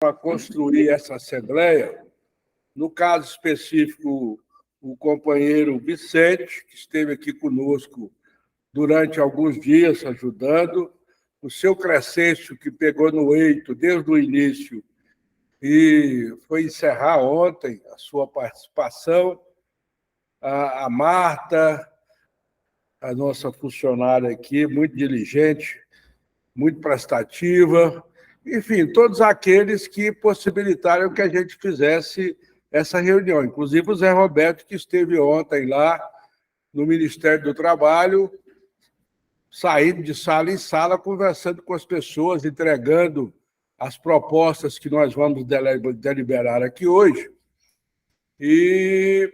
para construir essa Assembleia. No caso específico, o companheiro Vicente, que esteve aqui conosco durante alguns dias ajudando, o seu Crescêncio, que pegou no eito desde o início e foi encerrar ontem a sua participação, a Marta, a nossa funcionária aqui, muito diligente, muito prestativa, enfim, todos aqueles que possibilitaram que a gente fizesse essa reunião, inclusive o Zé Roberto, que esteve ontem lá no Ministério do Trabalho, saindo de sala em sala, conversando com as pessoas, entregando as propostas que nós vamos deliberar aqui hoje, e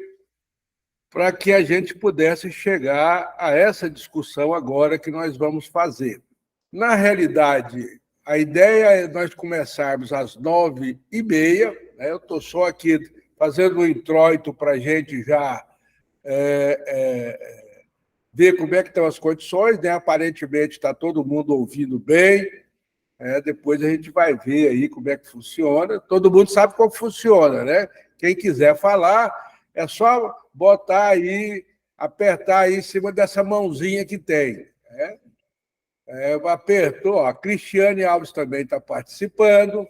para que a gente pudesse chegar a essa discussão agora que nós vamos fazer. Na realidade, a ideia é nós começarmos às 9h30, né? Eu estou só aqui fazendo um introito para a gente já ver como é que estão as condições, né? Aparentemente está todo mundo ouvindo bem, depois a gente vai ver aí como é que funciona. Todo mundo sabe como funciona, né? Quem quiser falar, é só botar aí, apertar aí em cima dessa mãozinha que tem, né? Apertou, a Cristiane Alves também está participando.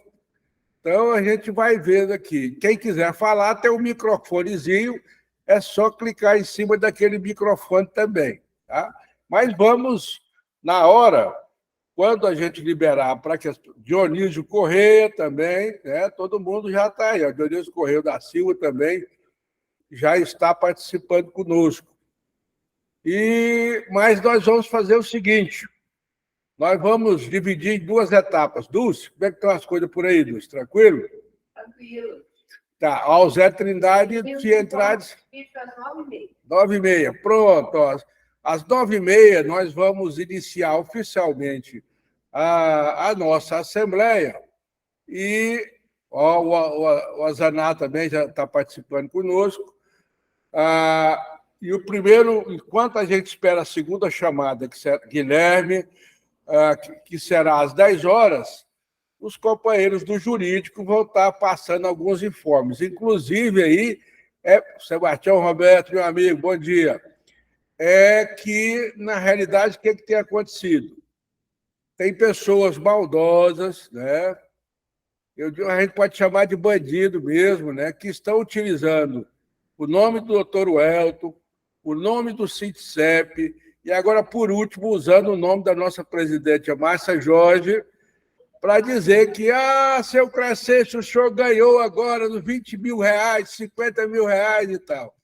Então, a gente vai vendo aqui. Quem quiser falar, tem um microfonezinho, é só clicar em cima daquele microfone também. Tá? Mas vamos, na hora, quando a gente liberar para que... Dionísio Correia também, né? Todo mundo já está aí. O Dionísio Correia da Silva também já está participando conosco. Mas nós vamos fazer o seguinte... Nós vamos dividir em duas etapas. Dulce, como é que estão as coisas por aí, Dulce? Tranquilo? Tranquilo. Tá, ao Zé Trindade, se entrar... 9h30. 9h30, pronto. Ó. Às 9h30, nós vamos iniciar oficialmente a nossa Assembleia. E o Azaná também já está participando conosco. E o primeiro, enquanto a gente espera a segunda chamada, que será Guilherme... que será às 10 horas, os companheiros do jurídico vão estar passando alguns informes. Inclusive, aí, Sebastião Roberto, meu amigo, bom dia. Que, na realidade, o que tem acontecido? Tem pessoas maldosas, né? A gente pode chamar de bandido mesmo, né? Que estão utilizando o nome do doutor Welton, o nome do Sintcep, e agora, por último, usando o nome da nossa presidente, a Márcia Jorge, para dizer que, seu Crescêncio, o senhor ganhou agora nos 20 mil reais, 50 mil reais e tal.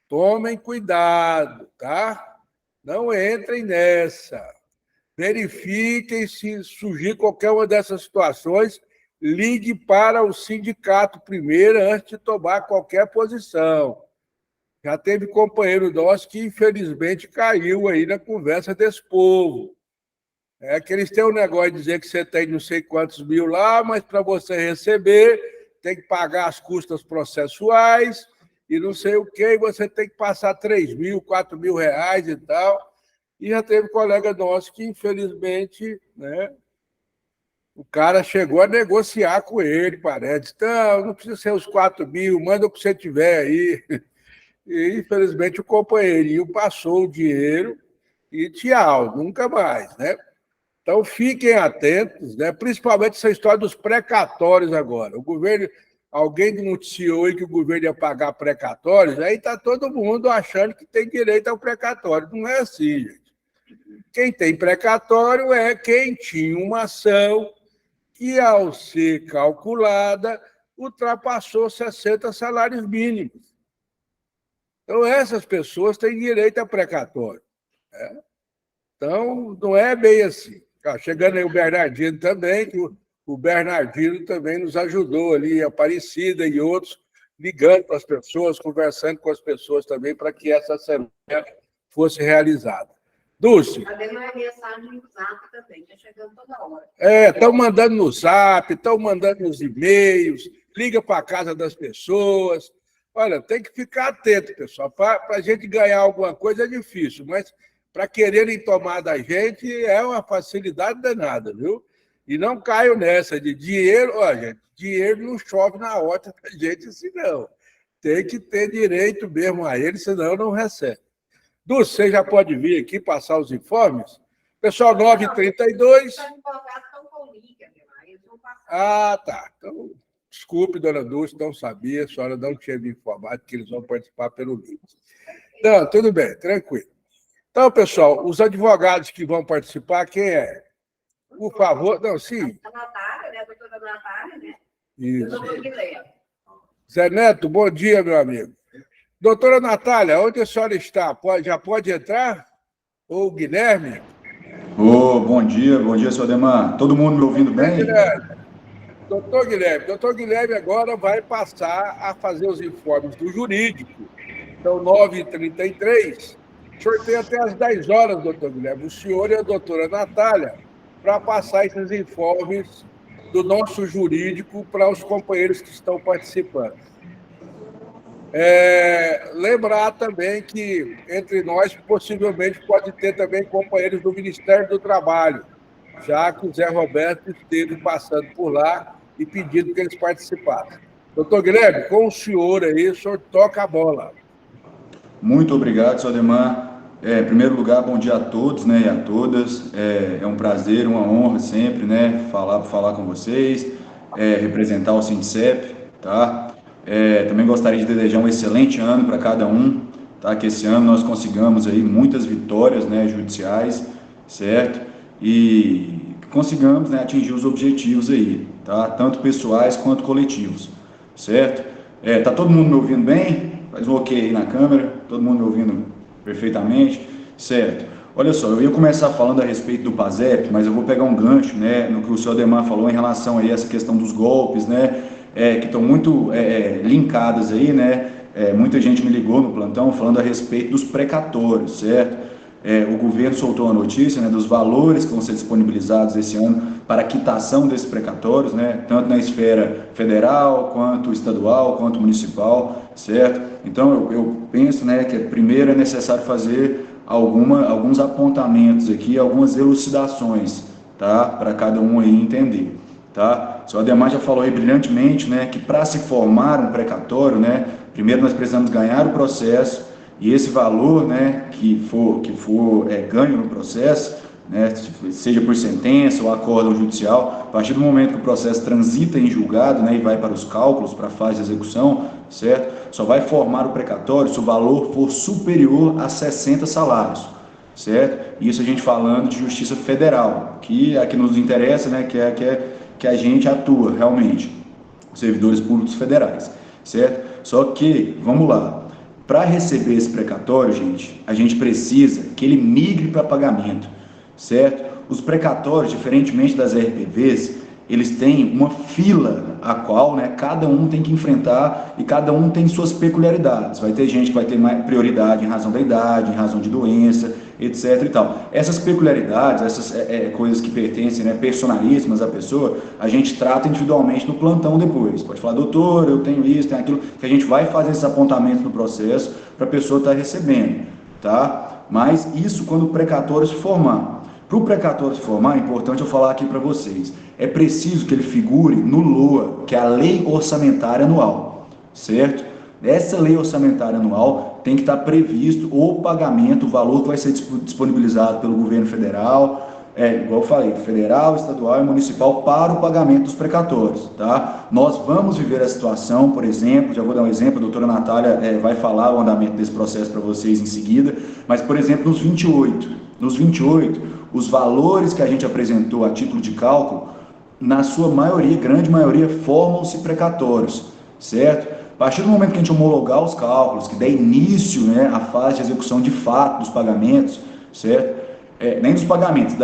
Tomem cuidado, tá? Não entrem nessa. Verifiquem se surgir qualquer uma dessas situações, ligue para o sindicato primeiro, antes de tomar qualquer posição. Já teve companheiro nosso que, infelizmente, caiu aí na conversa desse povo. Que eles têm um negócio de dizer que você tem não sei quantos mil lá, mas para você receber, tem que pagar as custas processuais e não sei o quê, e você tem que passar 3 mil, 4 mil reais e tal. E já teve colega nosso que, infelizmente, né, o cara chegou a negociar com ele, parece. Então, não precisa ser os 4 mil, manda o que você tiver aí. E, infelizmente, o companheirinho passou o dinheiro e tchau, nunca mais, né? Então, fiquem atentos, né? Principalmente essa história dos precatórios agora. O governo, alguém noticiou aí que o governo ia pagar precatórios, aí está todo mundo achando que tem direito ao precatório. Não é assim, gente. Quem tem precatório é quem tinha uma ação que, ao ser calculada, ultrapassou 60 salários mínimos. Então, essas pessoas têm direito a precatório. Né? Então, não é bem assim. Chegando aí o Bernardino também, que o Bernardino também nos ajudou ali, Aparecida e outros, ligando para as pessoas, conversando com as pessoas também, para que essa assembleia fosse realizada. Dulce. Está dando uma mensagem no Zap também, está chegando toda hora. Estão mandando no Zap, estão mandando nos e-mails, liga para a casa das pessoas. Olha, tem que ficar atento, pessoal. Para a gente ganhar alguma coisa é difícil, mas para quererem tomar da gente é uma facilidade danada, viu? E não caio nessa de dinheiro. Olha, gente, dinheiro não chove na horta da gente assim, não. Tem que ter direito mesmo a ele, senão não recebe. Dulce, você já pode vir aqui passar os informes? Pessoal, 9h32. Os advogados estão com liga, eles vão passar. Ah, tá. Então, desculpe, dona Dulce, não sabia, a senhora não tinha me informado que eles vão participar pelo link. Não, tudo bem, tranquilo. Então, pessoal, os advogados que vão participar, quem é? Por favor, não, sim. A Natália, né? A doutora Natália, né? Isso. E o doutor Guilherme. Zé Neto, bom dia, meu amigo. Doutora Natália, onde a senhora está? Já pode entrar? Ou o Guilherme? Bom dia, senhor Ademar. Todo mundo me ouvindo bem? Doutor Guilherme agora vai passar a fazer os informes do jurídico. Então, 9h33. O senhor tem até às 10 horas, doutor Guilherme, o senhor e a doutora Natália, para passar esses informes do nosso jurídico para os companheiros que estão participando. Lembrar também que entre nós possivelmente pode ter também companheiros do Ministério do Trabalho, já que o Zé Roberto esteve passando por lá e pedindo que eles participassem. Doutor Guilherme, com o senhor aí, o senhor toca a bola. Muito obrigado, senhor Ademar. Em primeiro lugar, bom dia a todos, né, e a todas. É um prazer, uma honra sempre, né, falar com vocês, representar o Sindicep, tá? Também gostaria de desejar um excelente ano para cada um, tá? Que esse ano nós consigamos aí muitas vitórias, né, judiciais, certo? E consigamos, né, atingir os objetivos aí, tá? Tanto pessoais quanto coletivos, certo? Tá todo mundo me ouvindo bem? Faz um ok aí na câmera, todo mundo me ouvindo perfeitamente, certo? Olha só, eu ia começar falando a respeito do PASEP, mas eu vou pegar um gancho, né, no que o senhor Ademar falou em relação aí a essa questão dos golpes, né, que estão muito linkadas aí, né, muita gente me ligou no plantão falando a respeito dos precatórios, certo? O governo soltou a notícia, né, dos valores que vão ser disponibilizados esse ano para a quitação desses precatórios, né, tanto na esfera federal, quanto estadual, quanto municipal, certo? Então, eu penso, né, que primeiro é necessário fazer alguns apontamentos aqui, algumas elucidações, tá, para cada um aí entender, tá? O senhor Ademar já falou aí brilhantemente, né, que para se formar um precatório, né, primeiro nós precisamos ganhar o processo, e esse valor, né, que for ganho no processo, né, seja por sentença ou acórdão judicial, a partir do momento que o processo transita em julgado, né, e vai para os cálculos, para a fase de execução, certo? Só vai formar o precatório se o valor for superior a 60 salários, certo? Isso a gente falando de justiça federal, que é a que nos interessa, né, que a gente atua realmente, servidores públicos federais, certo? Só que, vamos lá, para receber esse precatório, gente, a gente precisa que ele migre para pagamento, certo? Os precatórios, diferentemente das RPVs, eles têm uma fila a qual, né, cada um tem que enfrentar e cada um tem suas peculiaridades. Vai ter gente que vai ter mais prioridade em razão da idade, em razão de doença, etc. e tal. Essas peculiaridades, essas coisas que pertencem, né, personalíssimas à pessoa, a gente trata individualmente no plantão depois. Pode falar, doutor, eu tenho isso, tenho aquilo, que a gente vai fazer esses apontamentos no processo para a pessoa estar recebendo, tá? Mas isso quando o precatório se formar. Para o precatório se formar, é importante eu falar aqui para vocês, é preciso que ele figure no LOA, que é a Lei Orçamentária Anual, certo? Nessa Lei Orçamentária Anual tem que estar previsto o pagamento, o valor que vai ser disponibilizado pelo governo federal, igual eu falei, federal, estadual e municipal para o pagamento dos precatórios, tá? Nós vamos viver a situação, por exemplo, já vou dar um exemplo, a doutora Natália vai falar o andamento desse processo para vocês em seguida, mas, por exemplo, nos 28, os valores que a gente apresentou a título de cálculo, na sua maioria, grande maioria, formam-se precatórios, certo? A partir do momento que a gente homologar os cálculos, que der início, né, à fase de execução de fato dos pagamentos, certo? Nem dos pagamentos,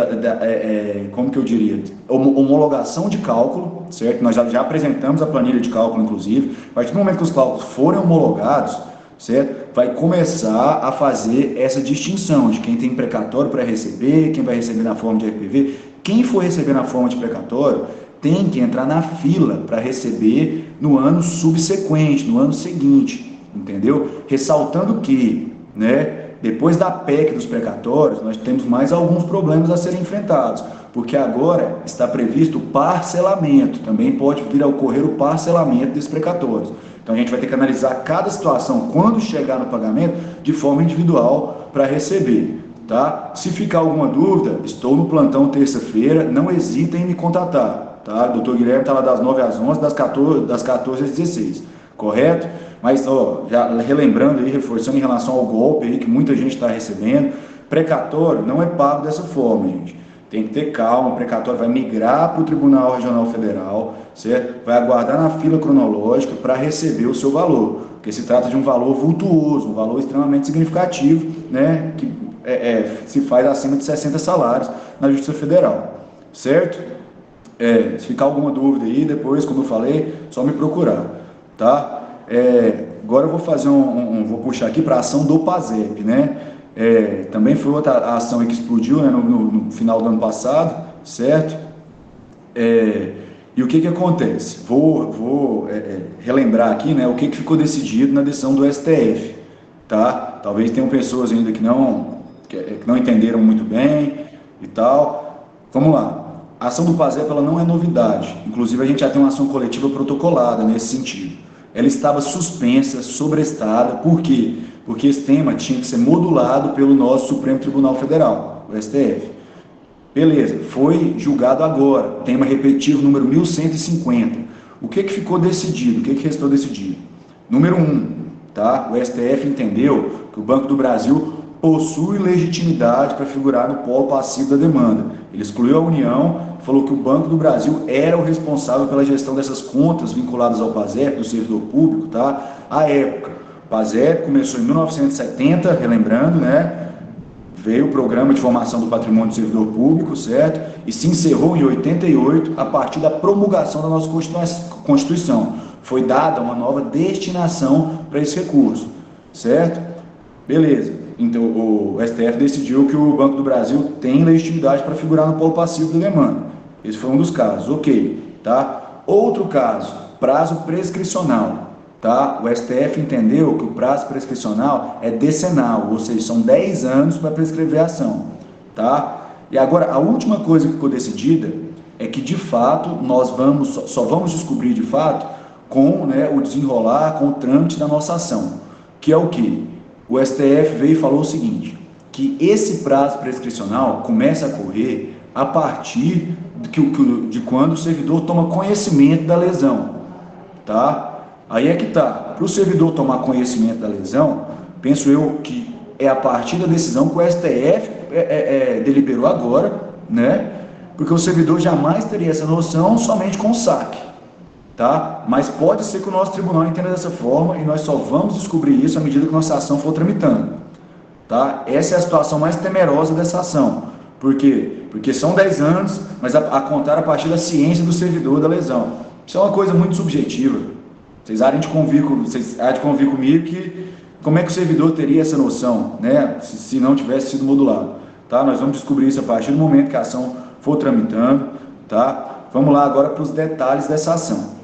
como que eu diria? Homologação de cálculo, certo? Nós já apresentamos a planilha de cálculo, inclusive. A partir do momento que os cálculos forem homologados, certo? Vai começar a fazer essa distinção de quem tem precatório para receber, quem vai receber na forma de RPV. Quem for receber na forma de precatório tem que entrar na fila para receber no ano subsequente, no ano seguinte, entendeu? Ressaltando que, né, depois da PEC dos precatórios, nós temos mais alguns problemas a serem enfrentados, porque agora está previsto o parcelamento, também pode vir a ocorrer o parcelamento desses precatórios. Então a gente vai ter que analisar cada situação quando chegar no pagamento de forma individual para receber, tá? Se ficar alguma dúvida, estou no plantão terça-feira, não hesitem em me contatar, tá? O doutor Guilherme está lá das 9 às 11, das 14 às 16, correto? Mas, já relembrando aí, reforçando em relação ao golpe aí que muita gente está recebendo, precatório não é pago dessa forma, gente. Tem que ter calma, o precatório vai migrar para o Tribunal Regional Federal, certo? Vai aguardar na fila cronológica para receber o seu valor, porque se trata de um valor vultuoso, um valor extremamente significativo, né, que se faz acima de 60 salários na Justiça Federal, certo? Se ficar alguma dúvida aí, depois, como eu falei, só me procurar, tá? Agora eu vou fazer vou puxar aqui para a ação do PASEP, né? Também foi outra ação que explodiu, né, no final do ano passado, certo? E o que acontece? Vou relembrar aqui, né, o que ficou decidido na decisão do STF, tá? Talvez tenham pessoas ainda que não entenderam muito bem e tal. Vamos lá. A ação do PASEP ela não é novidade, inclusive a gente já tem uma ação coletiva protocolada nesse sentido. Ela estava suspensa, sobrestada, por quê? Porque esse tema tinha que ser modulado pelo nosso Supremo Tribunal Federal, o STF. Beleza, foi julgado agora, tema repetitivo número 1150. O que ficou decidido? O que restou decidido? Número 1, tá? O STF entendeu que o Banco do Brasil possui legitimidade para figurar no polo passivo da demanda. Ele excluiu a União, falou que o Banco do Brasil era o responsável pela gestão dessas contas vinculadas ao PASEP, do servidor público, tá? À época, o PASEP começou em 1970, relembrando, né? Veio o Programa de Formação do Patrimônio do Servidor Público, certo? E se encerrou em 88, a partir da promulgação da nossa Constituição. Foi dada uma nova destinação para esse recurso, certo? Beleza. Então, o STF decidiu que o Banco do Brasil tem legitimidade para figurar no polo passivo da demanda. Esse foi um dos casos, ok, tá? Outro caso, prazo prescricional, tá? O STF entendeu que o prazo prescricional é decenal, ou seja, são 10 anos para prescrever a ação, tá? E agora, a última coisa que ficou decidida é que, de fato, nós só vamos descobrir, de fato, com, né, o desenrolar, com o trâmite da nossa ação, que é o quê? O STF veio e falou o seguinte, que esse prazo prescricional começa a correr a partir de quando o servidor toma conhecimento da lesão, tá? Aí é que tá, para o servidor tomar conhecimento da lesão, penso eu que é a partir da decisão que o STF deliberou agora, né? Porque o servidor jamais teria essa noção somente com o saque. Tá? Mas pode ser que o nosso tribunal entenda dessa forma e nós só vamos descobrir isso à medida que nossa ação for tramitando. Tá? Essa é a situação mais temerosa dessa ação. Por quê? Porque são 10 anos, mas a contar a partir da ciência do servidor da lesão. Isso é uma coisa muito subjetiva. Vocês há de convir comigo que como é que o servidor teria essa noção, né? Se não tivesse sido modulado. Tá? Nós vamos descobrir isso a partir do momento que a ação for tramitando. Tá? Vamos lá agora para os detalhes dessa ação.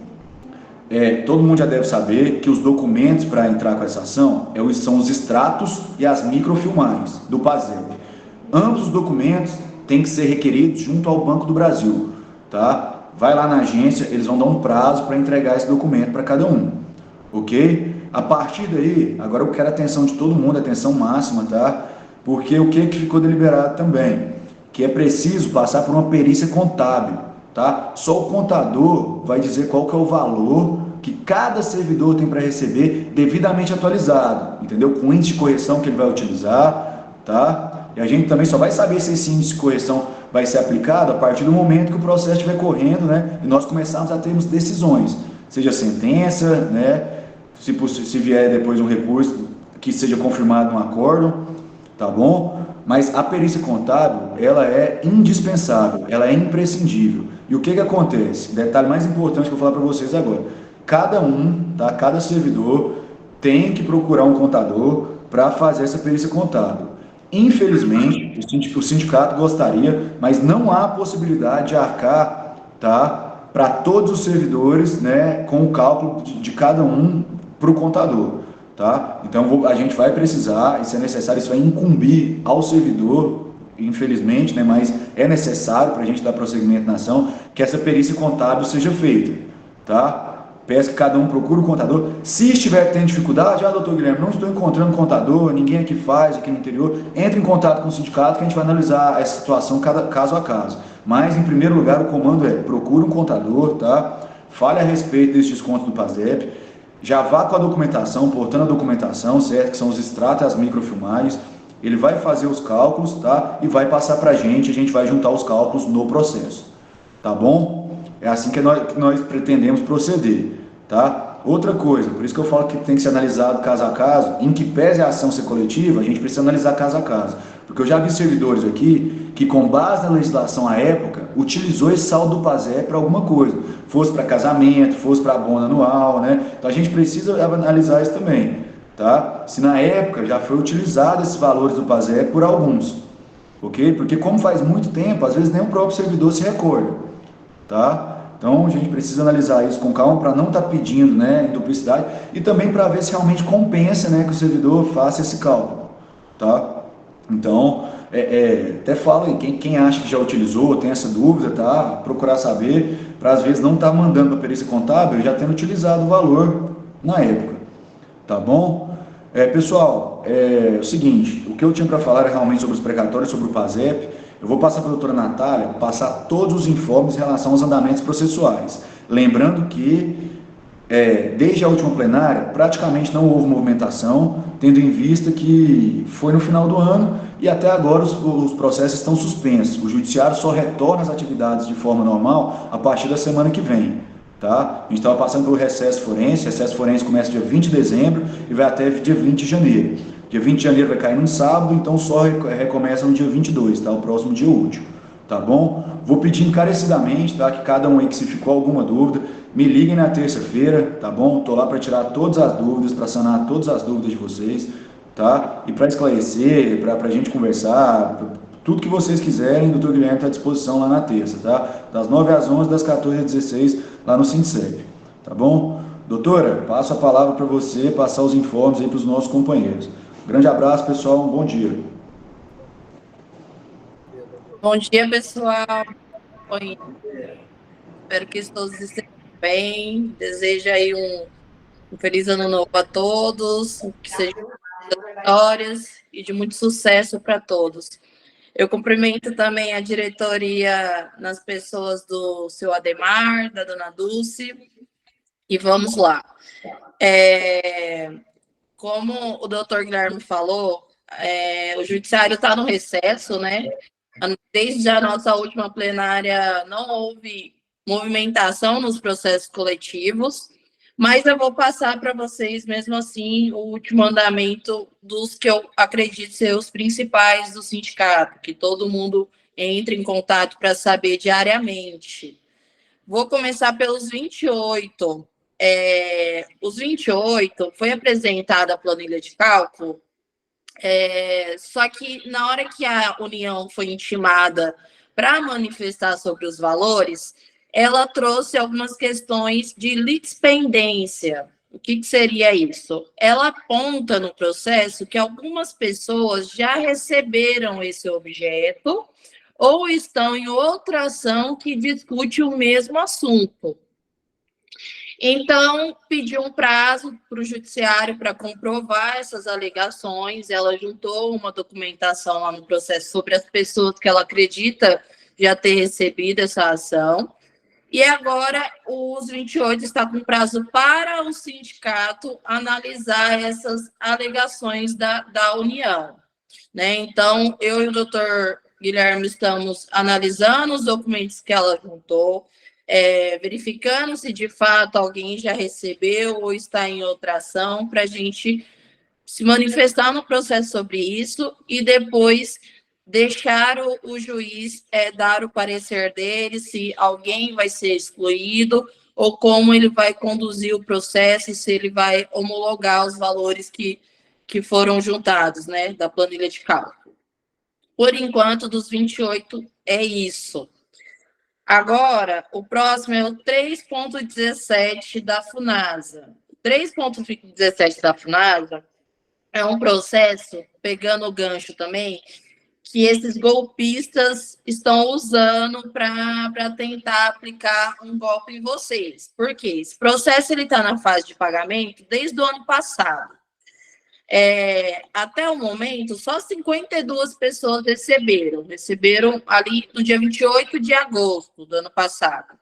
Todo mundo já deve saber que os documentos para entrar com essa ação são os extratos e as microfilmagens do PASEP. Ambos os documentos têm que ser requeridos junto ao Banco do Brasil, tá? Vai lá na agência, eles vão dar um prazo para entregar esse documento para cada um, ok? A partir daí, agora eu quero a atenção de todo mundo, atenção máxima, tá? Porque o que ficou deliberado também? Que é preciso passar por uma perícia contábil, tá? Só o contador vai dizer qual que é o valor que cada servidor tem para receber devidamente atualizado, entendeu? Com o índice de correção que ele vai utilizar, tá? E a gente também só vai saber se esse índice de correção vai ser aplicado a partir do momento que o processo estiver correndo, né? E nós começarmos a termos decisões, seja sentença, né? Se vier depois um recurso que seja confirmado um acordo, tá bom? Mas a perícia contábil, ela é indispensável, ela é imprescindível. E o que acontece? Detalhe mais importante que eu vou falar para vocês agora. Cada servidor tem que procurar um contador para fazer essa perícia contábil. Infelizmente, o sindicato gostaria, mas não há possibilidade de arcar, tá, para todos os servidores, né, com o cálculo de cada um para o contador. tá? Então, a gente vai precisar, isso é necessário, isso vai incumbir ao servidor, infelizmente, né, mas é necessário para a gente dar prosseguimento na ação, que essa perícia contábil seja feita, tá? Peço que cada um procure o contador. Se estiver tendo dificuldade, doutor Guilherme, não estou encontrando contador, ninguém aqui faz, aqui no interior, entre em contato com o sindicato que a gente vai analisar essa situação caso a caso. Mas, em primeiro lugar, o comando procure um contador, tá? Fale a respeito desse desconto do PASEP, já vá com a documentação, portando a documentação, certo? Que são os extratos e as microfilmagens. Ele vai fazer os cálculos, tá? E vai passar para a gente vai juntar os cálculos no processo, tá bom? É assim que nós pretendemos proceder, tá? Outra coisa, por isso que eu falo que tem que ser analisado caso a caso, em que pese a ação ser coletiva, a gente precisa analisar caso a caso. Porque eu já vi servidores aqui que, com base na legislação à época, utilizou esse saldo do PASEP para alguma coisa, fosse para casamento, fosse para abono anual, né? Então a gente precisa analisar isso também, tá? Se na época já foi utilizado esses valores do PASEP por alguns, ok? Porque como faz muito tempo, às vezes nem o próprio servidor se recorda, tá? Então a gente precisa analisar isso com calma para não estar pedindo, né, em duplicidade, e também para ver se realmente compensa, né, que o servidor faça esse cálculo, tá? Então, até falo aí, quem acha que já utilizou, tem essa dúvida, tá? Procurar saber, para às vezes não estar mandando para a perícia contábil já tendo utilizado o valor na época, tá bom? Pessoal, é o seguinte, o que eu tinha para falar é realmente sobre os precatórios, sobre o PASEP. Eu vou passar para a doutora Natália, passar todos os informes em relação aos andamentos processuais. Lembrando que, desde a última plenária, praticamente não houve movimentação, tendo em vista que foi no final do ano e até agora os processos estão suspensos. O judiciário só retorna às atividades de forma normal a partir da semana que vem, tá? A gente estava passando pelo recesso forense começa dia 20 de dezembro e vai até dia 20 de janeiro. Dia 20 de janeiro vai cair num sábado, então só recomeça no dia 22, tá? O próximo dia útil, tá bom? Vou pedir encarecidamente, tá? Que cada um aí que se ficou alguma dúvida, me liguem na terça-feira, tá bom? Tô lá para tirar todas as dúvidas, para sanar todas as dúvidas de vocês, tá? E para esclarecer, para a gente conversar, tudo que vocês quiserem, o doutor Guilherme está à disposição lá na terça, tá? Das 9 às 11, das 14 às 16, lá no Sindicep, tá bom? Doutora, passo a palavra para você passar os informes aí para os nossos companheiros. Grande abraço, pessoal. Um bom dia. Bom dia, pessoal. Espero que todos estejam bem. Desejo aí um feliz ano novo a todos, que sejam vitórias e de muito sucesso para todos. Eu cumprimento também a diretoria nas pessoas do seu Ademar, da dona Dulce, e vamos lá. Como o doutor Guilherme falou, o judiciário está no recesso, né? Desde a nossa última plenária não houve movimentação nos processos coletivos, mas eu vou passar para vocês, mesmo assim, o último andamento dos que eu acredito ser os principais do sindicato, que todo mundo entra em contato para saber diariamente. Vou começar pelos 28. Os 28, foi apresentada a planilha de cálculo, só que na hora que a União foi intimada para manifestar sobre os valores, ela trouxe algumas questões de litispendência. O que seria isso? Ela aponta no processo que algumas pessoas já receberam esse objeto ou estão em outra ação que discute o mesmo assunto. Então, pediu um prazo para o judiciário para comprovar essas alegações. Ela juntou uma documentação lá no processo sobre as pessoas que ela acredita já ter recebido essa ação. E agora, os 28 está com prazo para o sindicato analisar essas alegações da União, né? Então, eu e o doutor Guilherme estamos analisando os documentos que ela juntou, verificando se de fato alguém já recebeu ou está em outra ação, para a gente se manifestar no processo sobre isso e depois deixar o juiz dar o parecer dele, se alguém vai ser excluído ou como ele vai conduzir o processo e se ele vai homologar os valores que foram juntados, né, da planilha de cálculo. Por enquanto, dos 28, é isso. Agora, o próximo é o 3.17 da FUNASA. 3.17 da FUNASA é um processo, pegando o gancho também, que esses golpistas estão usando para tentar aplicar um golpe em vocês. Por quê? Esse processo está na fase de pagamento desde o ano passado. Até o momento, só 52 pessoas receberam ali no dia 28 de agosto do ano passado.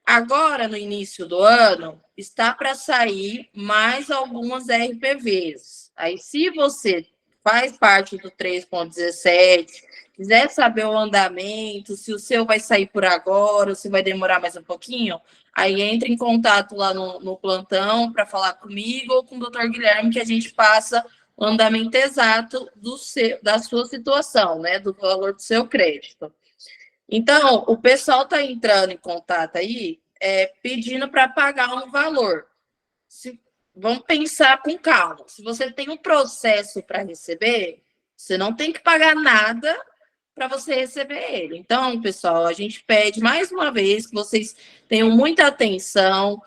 Agora, no início do ano, está para sair mais algumas RPVs. Aí, se você faz parte do 3.17, quiser saber o andamento, se o seu vai sair por agora, ou se vai demorar mais um pouquinho, aí entre em contato lá no plantão para falar comigo ou com o doutor Guilherme, que a gente passa o andamento exato da sua situação, né? Do valor do seu crédito. Então, o pessoal está entrando em contato aí, pedindo para pagar um valor. Vamos pensar com calma. Se você tem um processo para receber, você não tem que pagar nada para você receber ele. Então, pessoal, a gente pede mais uma vez que vocês tenham muita atenção,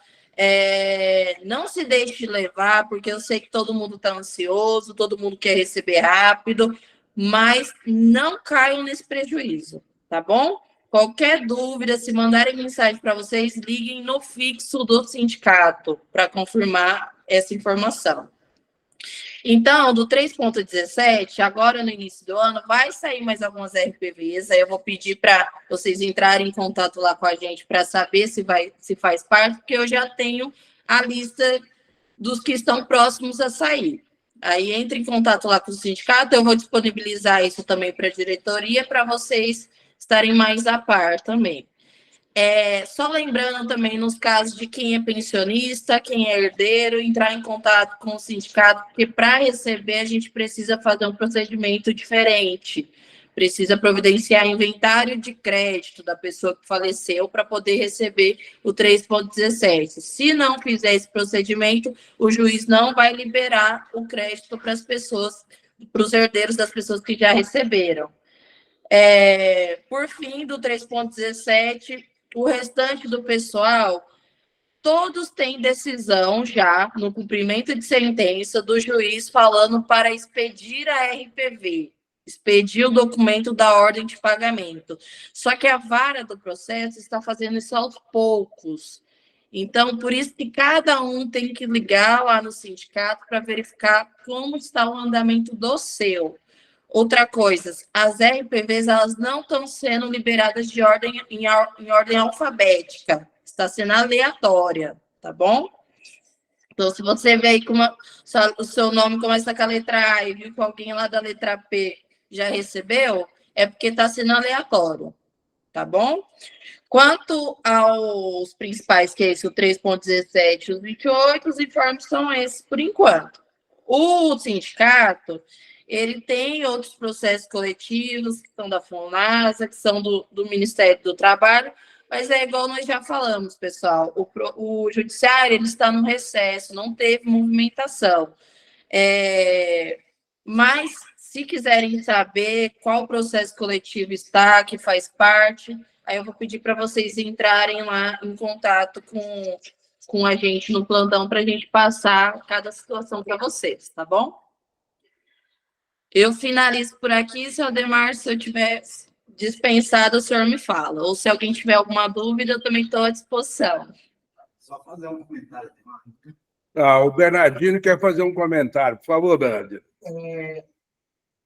não se deixe levar, porque eu sei que todo mundo está ansioso, todo mundo quer receber rápido, mas não caiam nesse prejuízo, tá bom? Qualquer dúvida, se mandarem mensagem para vocês, liguem no fixo do sindicato para confirmar essa informação. Então, do 3.17, agora no início do ano, vai sair mais algumas RPVs, aí eu vou pedir para vocês entrarem em contato lá com a gente para saber se faz parte, porque eu já tenho a lista dos que estão próximos a sair. Aí entre em contato lá com o sindicato, eu vou disponibilizar isso também para a diretoria, para vocês estarem mais a par também. Só lembrando também, nos casos de quem é pensionista, quem é herdeiro, entrar em contato com o sindicato, porque para receber a gente precisa fazer um procedimento diferente. Precisa providenciar inventário de crédito da pessoa que faleceu para poder receber o 3.17. Se não fizer esse procedimento, o juiz não vai liberar o crédito para as pessoas, para os herdeiros das pessoas que já receberam. Por fim, do 3.17, o restante do pessoal, todos têm decisão já no cumprimento de sentença do juiz falando para expedir a RPV, expedir o documento da ordem de pagamento. Só que a vara do processo está fazendo isso aos poucos. Então, por isso que cada um tem que ligar lá no sindicato para verificar como está o andamento do seu. Outra coisa, as RPVs elas não estão sendo liberadas de ordem em ordem alfabética, está sendo aleatória, tá bom? Então, se você vê aí o seu nome começa com a letra A e viu que alguém lá da letra P já recebeu, é porque está sendo aleatório, tá bom? Quanto aos principais, que é esse, o 3.17 e os 28, os informes são esses por enquanto. O sindicato, ele tem outros processos coletivos, que são da FUNASA, que são do Ministério do Trabalho, mas é igual nós já falamos, pessoal, o judiciário ele está no recesso, não teve movimentação. Mas, se quiserem saber qual processo coletivo está, que faz parte, aí eu vou pedir para vocês entrarem lá em contato com a gente no plantão para a gente passar cada situação para vocês, tá bom? Eu finalizo por aqui, seu Ademar, se eu tiver dispensado, o senhor me fala. Ou se alguém tiver alguma dúvida, eu também estou à disposição. Só fazer um comentário, Ademar. O Bernardino quer fazer um comentário. Por favor, Bernardino.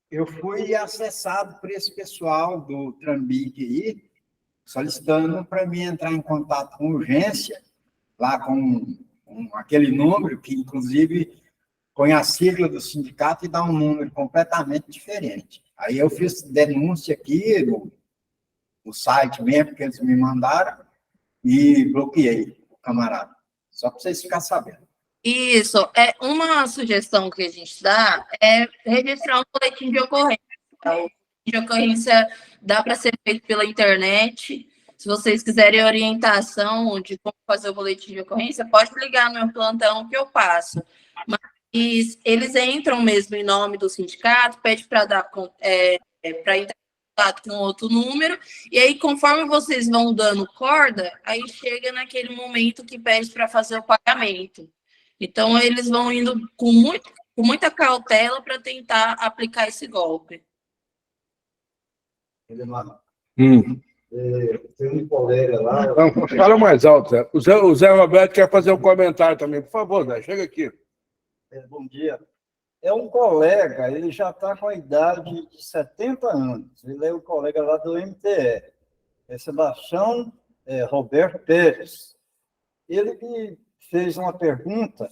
Eu fui acessado por esse pessoal do Trambique aí, solicitando para mim entrar em contato com urgência, lá com aquele número, que inclusive põe a sigla do sindicato e dá um número completamente diferente. Aí eu fiz denúncia aqui no site mesmo que eles me mandaram e bloqueei o camarada. Só para vocês ficarem sabendo. Isso. Uma sugestão que a gente dá é registrar um boletim de ocorrência. O boletim de ocorrência dá para ser feito pela internet. Se vocês quiserem orientação de como fazer o boletim de ocorrência, pode ligar no meu plantão que eu passo. Mas eles entram mesmo em nome do sindicato, pede para entrar em contato com outro número, e aí, conforme vocês vão dando corda, aí chega naquele momento que pede para fazer o pagamento. Então, eles vão indo com muita cautela para tentar aplicar esse golpe. Tem um colega lá. Não, fala mais alto, Zé. O Zé Roberto quer fazer um comentário também. Por favor, Zé, chega aqui. Bom dia. É um colega, ele já está com a idade de 70 anos. Ele é o colega lá do MTE. É Sebastião Roberto Pérez. Ele me fez uma pergunta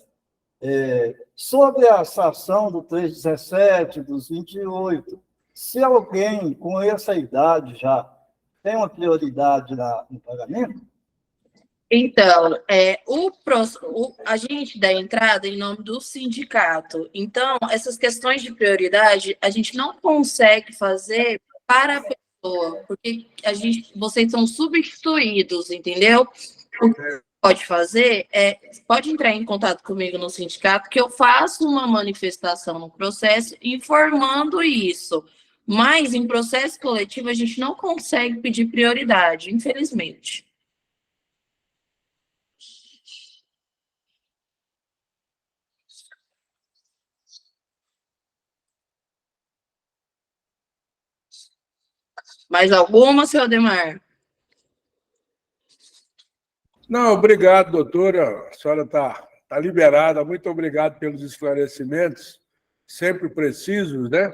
sobre a sanção do 317, dos 28. Se alguém com essa idade já tem uma prioridade no pagamento? Então, a gente dá entrada em nome do sindicato. Então, essas questões de prioridade, a gente não consegue fazer para a pessoa, porque vocês são substituídos, entendeu? O que pode fazer pode entrar em contato comigo no sindicato, que eu faço uma manifestação no processo informando isso. Mas, em processo coletivo, a gente não consegue pedir prioridade, infelizmente. Mais alguma, senhor Ademar? Não, obrigado, doutora. A senhora está liberada. Muito obrigado pelos esclarecimentos, sempre precisos, né?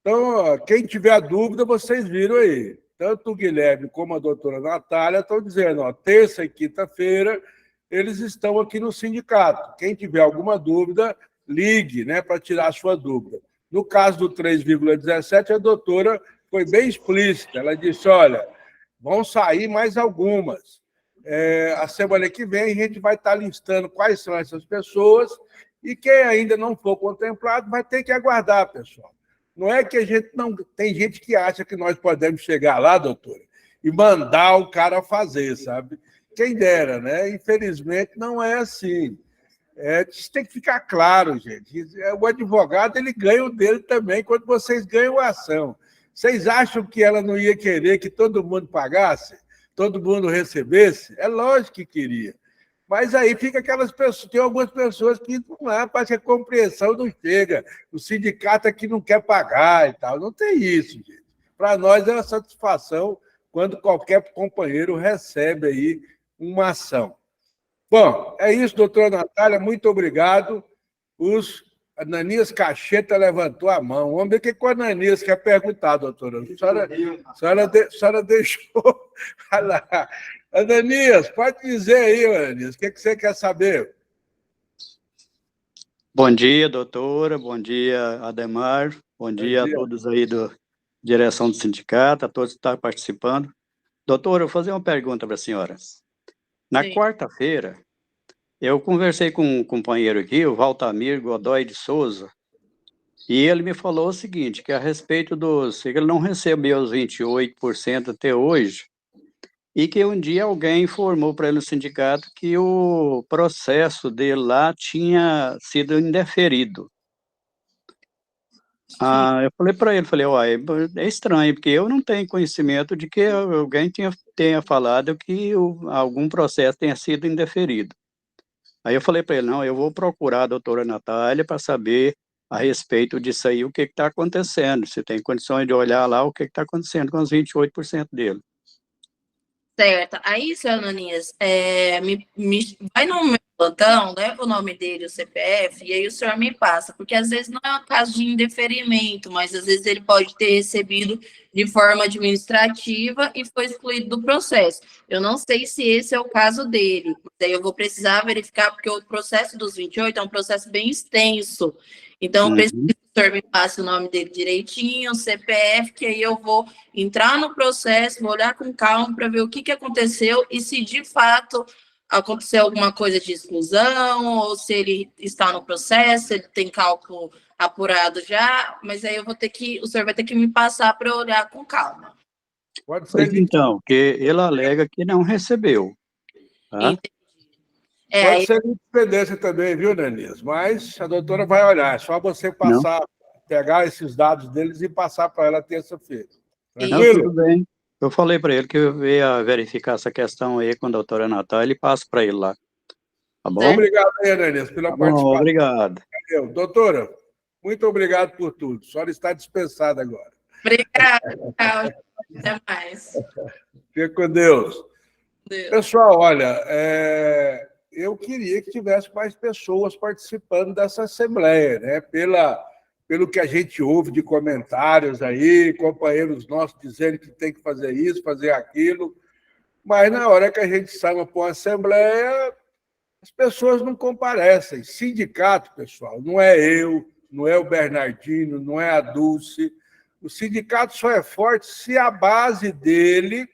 Então, quem tiver dúvida, vocês viram aí. Tanto o Guilherme como a doutora Natália estão dizendo, terça e quinta-feira, eles estão aqui no sindicato. Quem tiver alguma dúvida, ligue, né, para tirar a sua dúvida. No caso do 3,17, a doutora foi bem explícita. Ela disse, olha, vão sair mais algumas. A semana que vem a gente vai estar listando quais são essas pessoas e quem ainda não for contemplado vai ter que aguardar, pessoal. Não é que a gente não... Tem gente que acha que nós podemos chegar lá, doutora, e mandar o cara fazer, sabe? Quem dera, né? Infelizmente, não é assim. Isso tem que ficar claro, gente. O advogado, ele ganha o dele também quando vocês ganham a ação. Vocês acham que ela não ia querer que todo mundo pagasse? Todo mundo recebesse? É lógico que queria. Mas aí fica aquelas pessoas, tem algumas pessoas que não é, parece que a compreensão não chega, o sindicato aqui não quer pagar e tal. Não tem isso, gente. Para nós é uma satisfação quando qualquer companheiro recebe aí uma ação. Bom, é isso, doutora Natália, muito obrigado. Ananias Cacheta levantou a mão. Vamos ver o que o Ananias quer perguntar, doutora. A senhora deixou. Olha lá. Ananias, pode dizer aí, Ananias, o que você quer saber? Bom dia, doutora. Bom dia, Ademar. Bom dia a todos aí da direção do sindicato, a todos que estão participando. Doutora, eu vou fazer uma pergunta para a senhora. Na quarta-feira, eu conversei com um companheiro aqui, o Valtamir Godoy de Souza, e ele me falou o seguinte, que a respeito que ele não recebeu os 28% até hoje, e que um dia alguém informou para ele no sindicato que o processo dele lá tinha sido indeferido. Eu falei para ele, é estranho, porque eu não tenho conhecimento de que alguém tenha falado que algum processo tenha sido indeferido. Aí eu falei para ele, não, eu vou procurar a doutora Natália para saber a respeito disso aí, o que está acontecendo, se tem condições de olhar lá o que está acontecendo com os 28% dele. Certo. Aí, senhor Ananias, vai no meu plantão, leva o nome dele, o CPF, e aí o senhor me passa, porque às vezes não é um caso de indeferimento, mas às vezes ele pode ter recebido de forma administrativa e foi excluído do processo. Eu não sei se esse é o caso dele, daí eu vou precisar verificar, porque o processo dos 28 é um processo bem extenso, então eu preciso que o senhor me passe o nome dele direitinho, o CPF, que aí eu vou entrar no processo, vou olhar com calma para ver o que aconteceu e se de fato aconteceu alguma coisa de exclusão, ou se ele está no processo, se ele tem cálculo apurado já, mas aí o senhor vai ter que me passar para eu olhar com calma. Pode ser. Então, que ele alega que não recebeu. Tá? Pode ser independência também, viu, Ananias? Mas a doutora vai olhar. É só você pegar esses dados deles e passar para ela terça-feira. Tudo bem. Eu falei para ele que eu ia verificar essa questão aí com a doutora Natália e passo para ele lá. Tá bom? Obrigado aí, Ananias, pela Tá bom, participação. obrigado. Doutora, muito obrigado por tudo. A senhora está dispensada agora. Obrigada. Até mais. Fique com Deus. Deus. Pessoal, olha, eu queria que tivesse mais pessoas participando dessa Assembleia, né? Pelo que a gente ouve de comentários aí, companheiros nossos dizendo que tem que fazer isso, fazer aquilo, mas na hora que a gente chama para uma Assembleia, as pessoas não comparecem. Sindicato, pessoal, não é eu, não é o Bernardino, não é a Dulce. O sindicato só é forte se a base dele,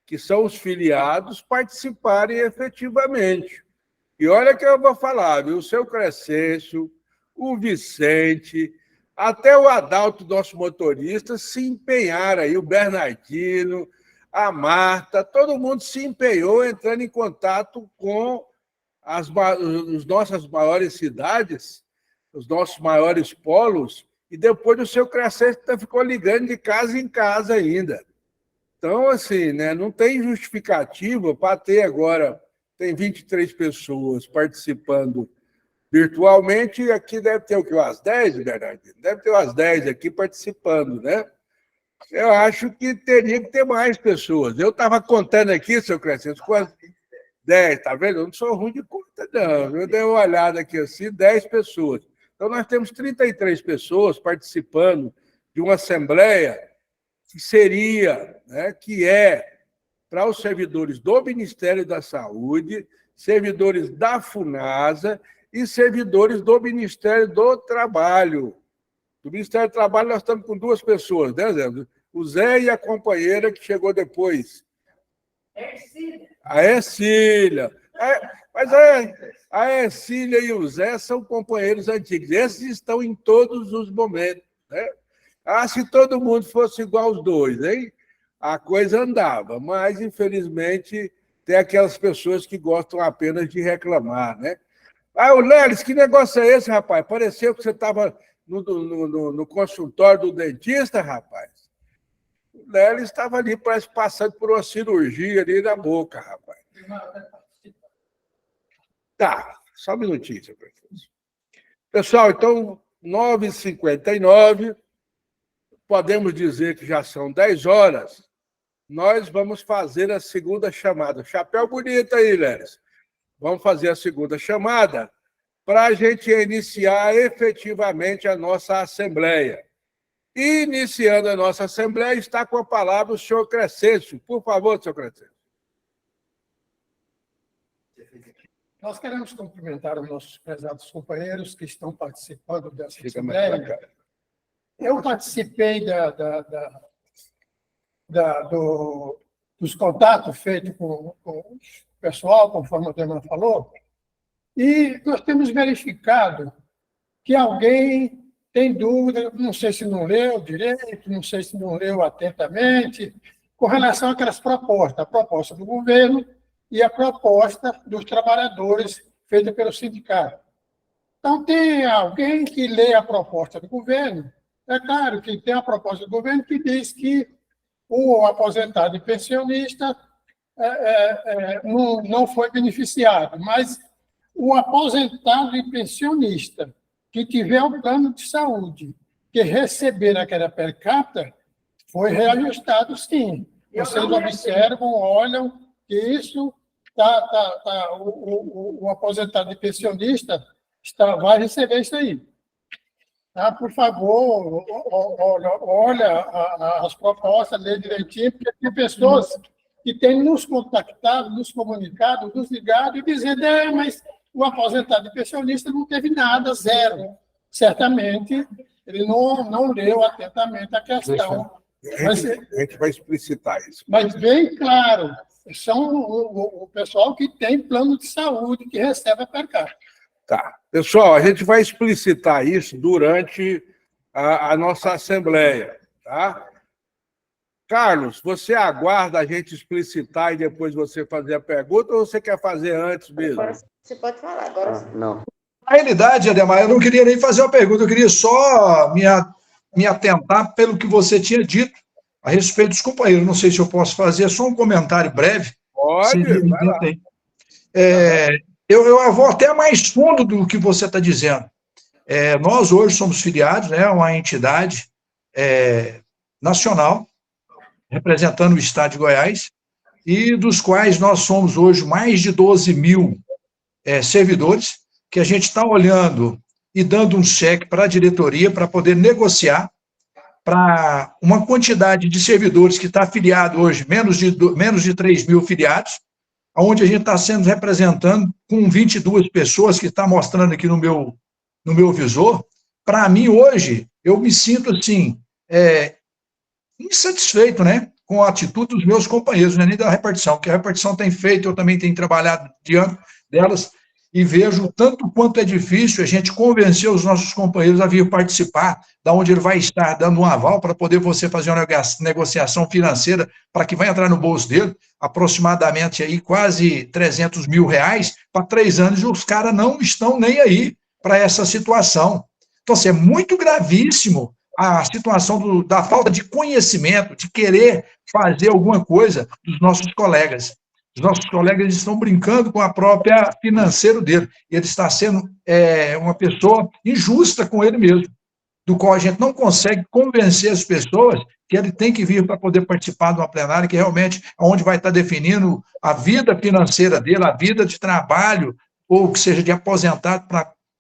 que são os filiados, participarem efetivamente. E olha que eu vou falar, viu? O seu Crescêncio, o Vicente, até o Adalto, nosso motorista, se empenharam aí, o Bernardino, a Marta, todo mundo se empenhou entrando em contato com as nossas maiores cidades, os nossos maiores polos, e depois o seu Crescêncio ficou ligando de casa em casa ainda. Então, assim, né, não tem justificativa para ter agora, tem 23 pessoas participando virtualmente, e aqui deve ter o quê? Umas 10, Bernardino? Deve ter umas 10 aqui participando, né? Eu acho que teria que ter mais pessoas. Eu estava contando aqui, seu Crescêncio, quase 10, tá vendo? Eu não sou ruim de conta, não. Eu dei uma olhada aqui assim, 10 pessoas. Então, nós temos 33 pessoas participando de uma assembleia que seria, né, que é para os servidores do Ministério da Saúde, servidores da FUNASA e servidores do Ministério do Trabalho. Do Ministério do Trabalho, nós estamos com 2 pessoas, né, Zé? O Zé e a companheira que chegou depois. A Ercília. Mas a Ercília e o Zé são companheiros antigos. Esses estão em todos os momentos, né? Se todo mundo fosse igual aos dois, hein? A coisa andava, mas, infelizmente, tem aquelas pessoas que gostam apenas de reclamar, né? O Lelis, que negócio é esse, rapaz? Pareceu que você estava no consultório do dentista, rapaz. O Lelis estava ali, parece, passando por uma cirurgia ali na boca, rapaz. Tá, só um minutinho, seu prefeito. Pessoal, então, 9h59, podemos dizer que já são 10 horas, nós vamos fazer a segunda chamada. Chapéu bonito aí, Lelis. Vamos fazer a segunda chamada para a gente iniciar efetivamente a nossa Assembleia. E, iniciando a nossa Assembleia, está com a palavra o senhor Crescêncio. Por favor, senhor Crescêncio. Nós queremos cumprimentar os nossos prezados companheiros que estão participando dessa Assembleia. Eu participei dos contatos feitos com o pessoal, conforme o Ademar falou, e nós temos verificado que alguém tem dúvida, não sei se não leu direito, não sei se não leu atentamente, com relação àquelas propostas, a proposta do governo e a proposta dos trabalhadores feita pelo sindicato. Então, tem alguém que lê a proposta do governo. É claro que tem a proposta do governo que diz que o aposentado e pensionista não foi beneficiado, mas o aposentado e pensionista que tiver um plano de saúde, que receber aquela per capita, foi reajustado, sim. Vocês observam, olham que isso o aposentado e pensionista vai receber isso aí. Tá? Por favor, olha as propostas, lê direitinho, porque tem pessoas que têm nos contactado, nos comunicado, nos ligado e dizendo, mas o aposentado e pensionista não teve nada, zero. Certamente, ele não leu atentamente a questão. A gente vai explicitar isso. Mas, bem claro, são o pessoal que tem plano de saúde, que recebe a per capita. Tá. Pessoal, a gente vai explicitar isso durante a nossa Assembleia, tá? Carlos, você aguarda a gente explicitar e depois você fazer a pergunta, ou você quer fazer antes mesmo? Você pode falar agora. Não. Na realidade, Ademar, eu não queria nem fazer uma pergunta, eu queria só me atentar pelo que você tinha dito a respeito dos companheiros. Não sei se eu posso fazer só um comentário breve. Pode, vai lá. eu vou até mais fundo do que você está dizendo. Nós hoje somos filiados, né, a uma entidade nacional, representando o estado de Goiás, e dos quais nós somos hoje mais de 12 mil servidores, que a gente está olhando e dando um cheque para a diretoria para poder negociar para uma quantidade de servidores que está afiliado hoje, menos de 3 mil filiados, onde a gente está sendo representando com 22 pessoas, que está mostrando aqui no meu visor. Para mim, hoje, eu me sinto, assim, insatisfeito, né, com a atitude dos meus companheiros, né, nem da repartição, que a repartição tem feito, eu também tenho trabalhado diante delas, e vejo tanto quanto é difícil a gente convencer os nossos companheiros a vir participar, da onde ele vai estar dando um aval para poder você fazer uma negociação financeira para que vai entrar no bolso dele, aproximadamente aí quase 300 mil reais para 3 anos, e os caras não estão nem aí para essa situação. Então, assim, é muito gravíssimo a situação da falta de conhecimento, de querer fazer alguma coisa dos nossos colegas. Os nossos colegas estão brincando com a própria financeira dele. Ele está sendo uma pessoa injusta com ele mesmo, do qual a gente não consegue convencer as pessoas que ele tem que vir para poder participar de uma plenária, que realmente é onde vai estar definindo a vida financeira dele, a vida de trabalho, ou que seja de aposentado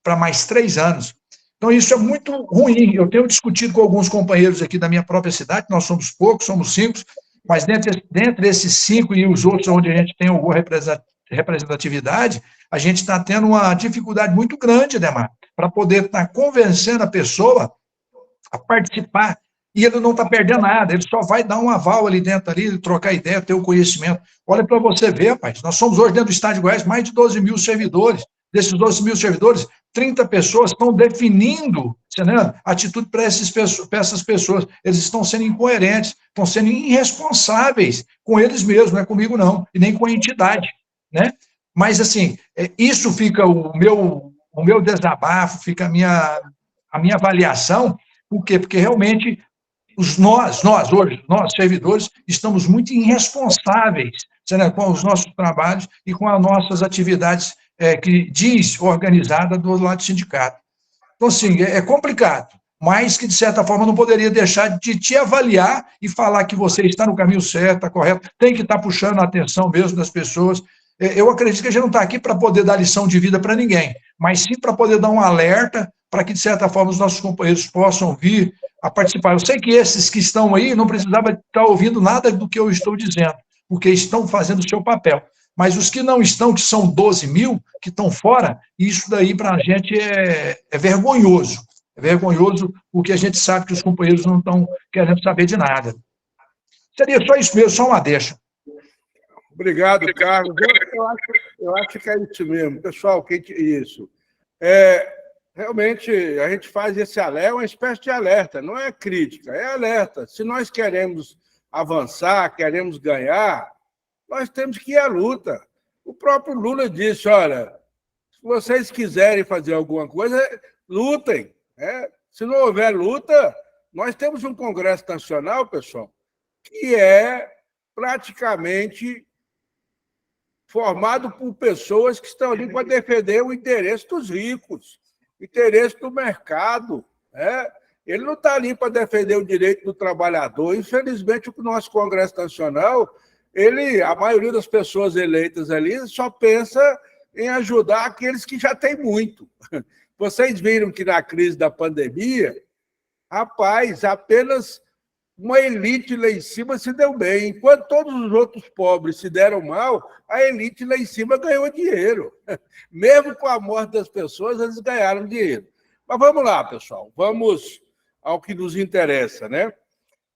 para mais 3 anos. Então, isso é muito ruim. Eu tenho discutido com alguns companheiros aqui da minha própria cidade, nós somos poucos, somos 5, mas dentre esses 5 e os outros onde a gente tem alguma representatividade, a gente está tendo uma dificuldade muito grande, Ademar, para poder estar convencendo a pessoa a participar, e ele não está perdendo nada, ele só vai dar um aval ali dentro, ali, trocar ideia, ter o conhecimento. Olha para você ver, rapaz, nós somos hoje dentro do estado de Goiás mais de 12 mil servidores. Desses 12 mil servidores, 30 pessoas estão definindo, a atitude para essas pessoas. Eles estão sendo incoerentes, estão sendo irresponsáveis com eles mesmos, não é comigo não, e nem com a entidade, né? Mas, assim, isso fica o meu desabafo, fica a minha avaliação. Por quê? Porque realmente nós hoje, nós servidores, estamos muito irresponsáveis, com os nossos trabalhos e com as nossas atividades que diz organizada do lado do sindicato. Então, assim, é complicado, mas que, de certa forma, não poderia deixar de te avaliar e falar que você está no caminho certo, está correto, tem que estar puxando a atenção mesmo das pessoas. Eu acredito que a gente não está aqui para poder dar lição de vida para ninguém, mas sim para poder dar um alerta para que, de certa forma, os nossos companheiros possam vir a participar. Eu sei que esses que estão aí não precisavam estar ouvindo nada do que eu estou dizendo, porque estão fazendo o seu papel. Mas os que não estão, que são 12 mil, que estão fora, isso daí para a gente é vergonhoso. É vergonhoso, porque a gente sabe que os companheiros não estão querendo saber de nada. Seria só isso mesmo, só uma deixa. Obrigado, Carlos. Eu acho que é isso mesmo. Pessoal, isso. Realmente, a gente faz esse alerta, uma espécie de alerta, não é crítica, é alerta. Se nós queremos avançar, queremos ganhar, nós temos que ir à luta. O próprio Lula disse, olha, se vocês quiserem fazer alguma coisa, lutem. Se não houver luta, nós temos um Congresso Nacional, pessoal, que é praticamente formado por pessoas que estão ali para defender o interesse dos ricos, o interesse do mercado. Ele não está ali para defender o direito do trabalhador. Infelizmente, o nosso Congresso Nacional, a maioria das pessoas eleitas ali só pensa em ajudar aqueles que já têm muito. Vocês viram que na crise da pandemia, rapaz, apenas uma elite lá em cima se deu bem. Enquanto todos os outros pobres se deram mal, a elite lá em cima ganhou dinheiro. Mesmo com a morte das pessoas, eles ganharam dinheiro. Mas vamos lá, pessoal. Vamos ao que nos interessa, né?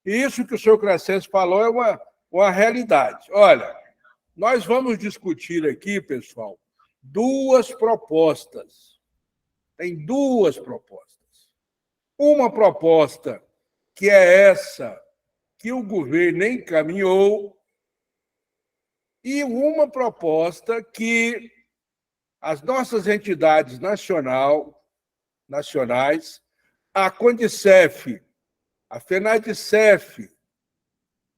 Isso que o senhor Crescencio falou é uma realidade. Olha, nós vamos discutir aqui, pessoal, 2 propostas. Tem 2 propostas. Uma proposta que é essa que o governo encaminhou, e uma proposta que as nossas entidades nacionais, a Condicef, a FENADICEF,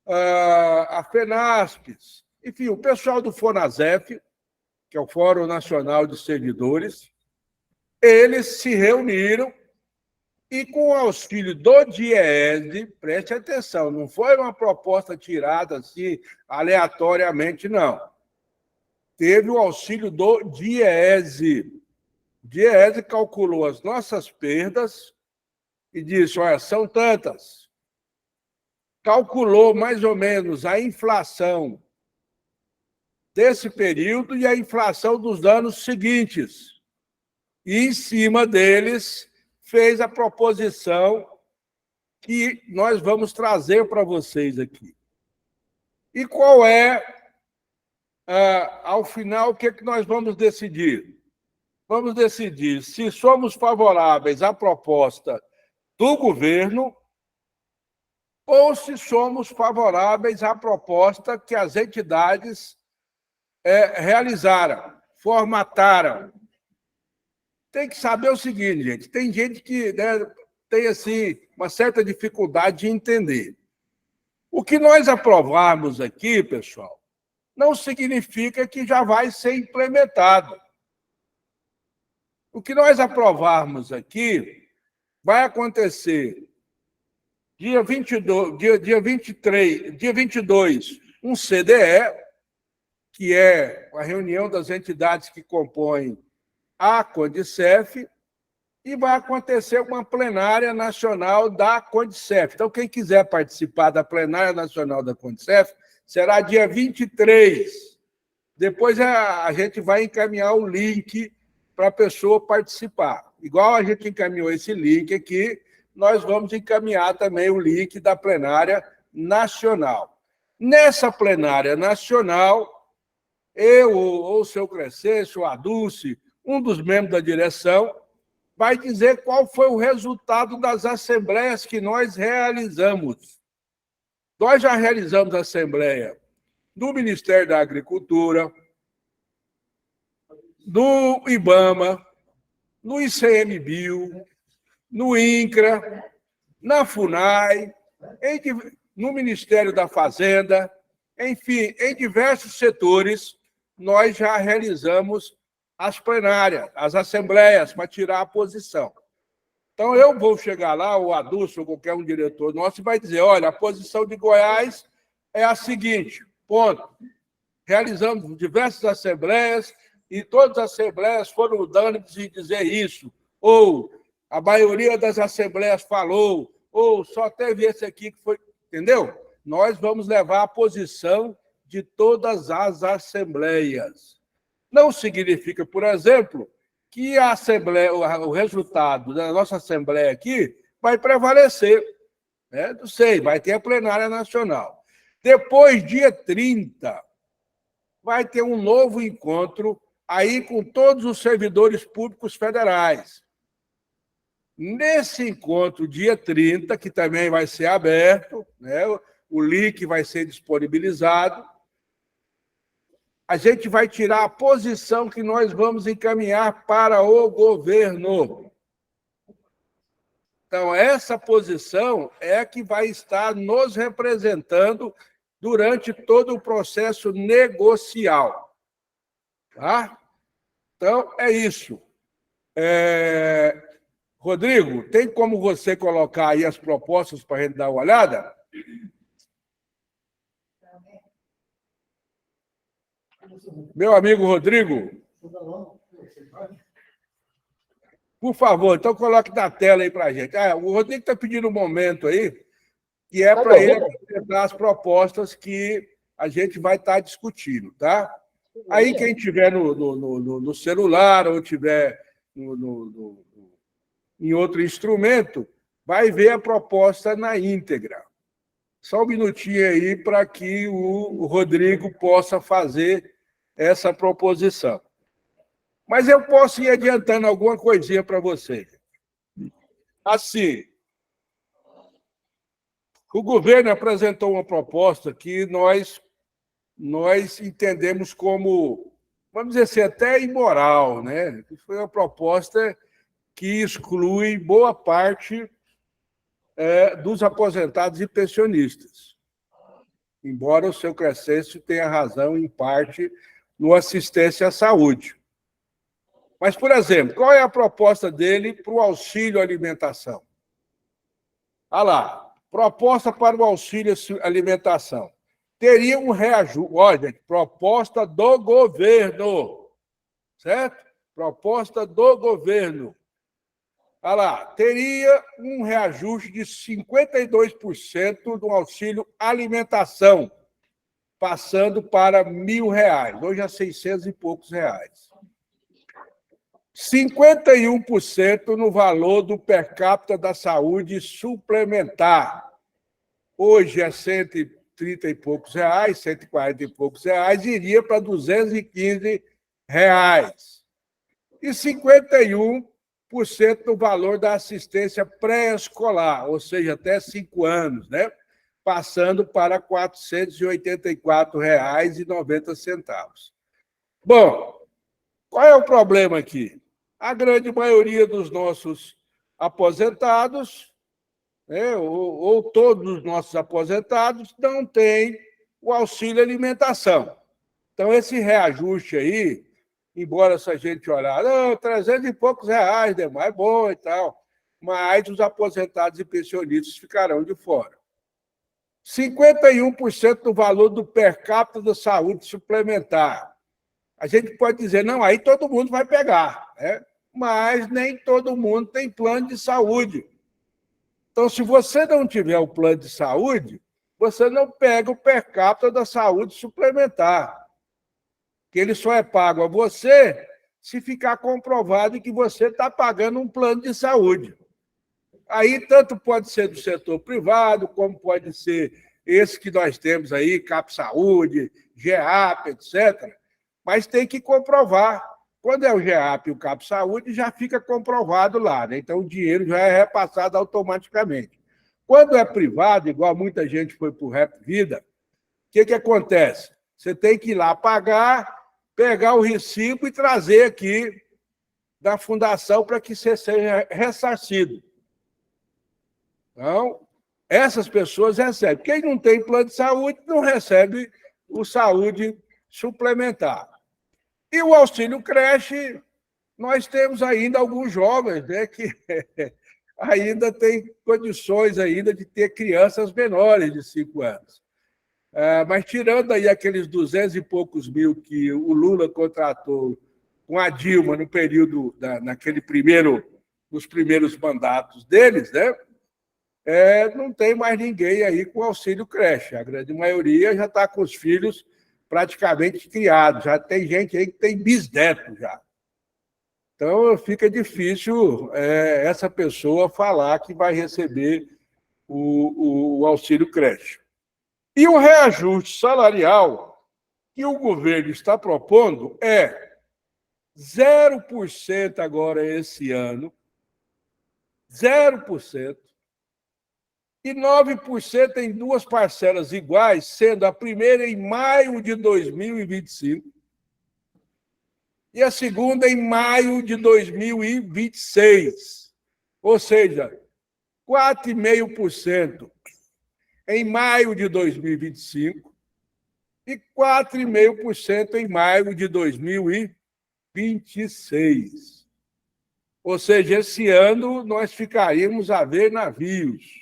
a FENASPES, enfim, o pessoal do FONASEF, que é o Fórum Nacional de Servidores, eles se reuniram e, com o auxílio do DIEESE, preste atenção, não foi uma proposta tirada assim aleatoriamente, não. Teve o auxílio do DIEESE. O DIEESE calculou as nossas perdas e disse, olha, são tantas. Calculou mais ou menos a inflação desse período e a inflação dos anos seguintes. E, em cima deles, fez a proposição que nós vamos trazer para vocês aqui. E qual é, ao final, o que é que nós vamos decidir? Vamos decidir se somos favoráveis à proposta do governo ou se somos favoráveis à proposta que as entidades realizaram, formataram. Tem que saber o seguinte, gente, tem gente que, né, tem assim, uma certa dificuldade de entender. O que nós aprovarmos aqui, pessoal, não significa que já vai ser implementado. O que nós aprovarmos aqui vai acontecer dia 22, um CDE, que é a reunião das entidades que compõem a CONDICEF, e vai acontecer uma plenária nacional da CONDICEF. Então, quem quiser participar da plenária nacional da CONDICEF, será dia 23. Depois a gente vai encaminhar o link para a pessoa participar. Igual a gente encaminhou esse link aqui, nós vamos encaminhar também o link da plenária nacional. Nessa plenária nacional, eu, ou o seu Crescêncio, o Adulce, um dos membros da direção, vai dizer qual foi o resultado das assembleias que nós realizamos. Nós já realizamos a assembleia do Ministério da Agricultura, do IBAMA, no ICMBio, no INCRA, na FUNAI, no Ministério da Fazenda, enfim, em diversos setores, nós já realizamos as plenárias, as assembleias, para tirar a posição. Então, eu vou chegar lá, o Adulce, ou qualquer um diretor nosso, e vai dizer, olha, a posição de Goiás é a seguinte, ponto. Realizamos diversas assembleias, e todas as assembleias foram unânimes em dizer isso, ou a maioria das assembleias falou, ou só teve esse aqui que foi... Entendeu? Nós vamos levar a posição de todas as assembleias. Não significa, por exemplo, que a assembleia, o resultado da nossa assembleia aqui vai prevalecer. Né? Não sei, vai ter a plenária nacional. Depois, dia 30, vai ter um novo encontro aí com todos os servidores públicos federais. Nesse encontro, dia 30, que também vai ser aberto, né? O link vai ser disponibilizado, a gente vai tirar a posição que nós vamos encaminhar para o governo. Então, essa posição é a que vai estar nos representando durante todo o processo negocial. Tá? Então, é isso. Rodrigo, tem como você colocar aí as propostas para a gente dar uma olhada? Meu amigo Rodrigo, por favor, então coloque na tela aí para a gente. O Rodrigo está pedindo um momento aí, que é para ele apresentar as propostas que a gente vai estar discutindo, tá? Aí quem tiver no celular ou tiver em outro instrumento, vai ver a proposta na íntegra. Só um minutinho aí para que o Rodrigo possa fazer essa proposição. Mas eu posso ir adiantando alguma coisinha para você. Assim, o governo apresentou uma proposta que nós entendemos como, vamos dizer assim, até imoral, né? Foi uma proposta que exclui boa parte dos aposentados e pensionistas. Embora o seu Crescêncio tenha razão em parte, no assistência à saúde. Mas, por exemplo, qual é a proposta dele para o auxílio alimentação? Olha lá, proposta para o auxílio alimentação. Teria um reajuste, olha, gente, proposta do governo, certo? Proposta do governo. Olha lá, teria um reajuste de 52% do auxílio alimentação, passando para R$1.000, hoje é 600 e poucos reais. 51% no valor do per capita da saúde suplementar. Hoje é 130 e poucos reais, 140 e poucos reais, iria para R$215. E 51% no valor da assistência pré-escolar, ou seja, até 5 anos, né? Passando para R$ 484,90. Bom, qual é o problema aqui? A grande maioria dos nossos aposentados, né, ou todos os nossos aposentados, não tem o auxílio alimentação. Então, esse reajuste aí, embora essa gente olhar, 300 e poucos reais, demais, é bom e tal, mas os aposentados e pensionistas ficarão de fora. 51% do valor do per capita da saúde suplementar. A gente pode dizer, não, aí todo mundo vai pegar, né? Mas nem todo mundo tem plano de saúde. Então, se você não tiver o plano de saúde, você não pega o per capita da saúde suplementar, que ele só é pago a você se ficar comprovado que você está pagando um plano de saúde. Aí, tanto pode ser do setor privado, como pode ser esse que nós temos aí, Cap Saúde, GEAP, etc., mas tem que comprovar. Quando é o GEAP e o Cap Saúde, já fica comprovado lá, né? Então o dinheiro já é repassado automaticamente. Quando é privado, igual muita gente foi para o Rap Vida, o que acontece? Você tem que ir lá pagar, pegar o recibo e trazer aqui da fundação para que você seja ressarcido. Então, essas pessoas recebem. Quem não tem plano de saúde não recebe o saúde suplementar. E o auxílio creche, nós temos ainda alguns jovens, né, que ainda têm condições ainda de ter crianças menores de 5 anos. Mas tirando aí aqueles 200 e poucos mil que o Lula contratou com a Dilma no período, nos primeiros mandatos deles, né, não tem mais ninguém aí com auxílio creche. A grande maioria já está com os filhos praticamente criados. Já tem gente aí que tem bisneto já. Então, fica difícil essa pessoa falar que vai receber o auxílio creche. E o reajuste salarial que o governo está propondo é 0% agora esse ano, 0%, e 9% em 2 parcelas iguais, sendo a primeira em maio de 2025 e a segunda em maio de 2026. Ou seja, 4,5% em maio de 2025 e 4,5% em maio de 2026. Ou seja, esse ano nós ficaríamos a ver navios.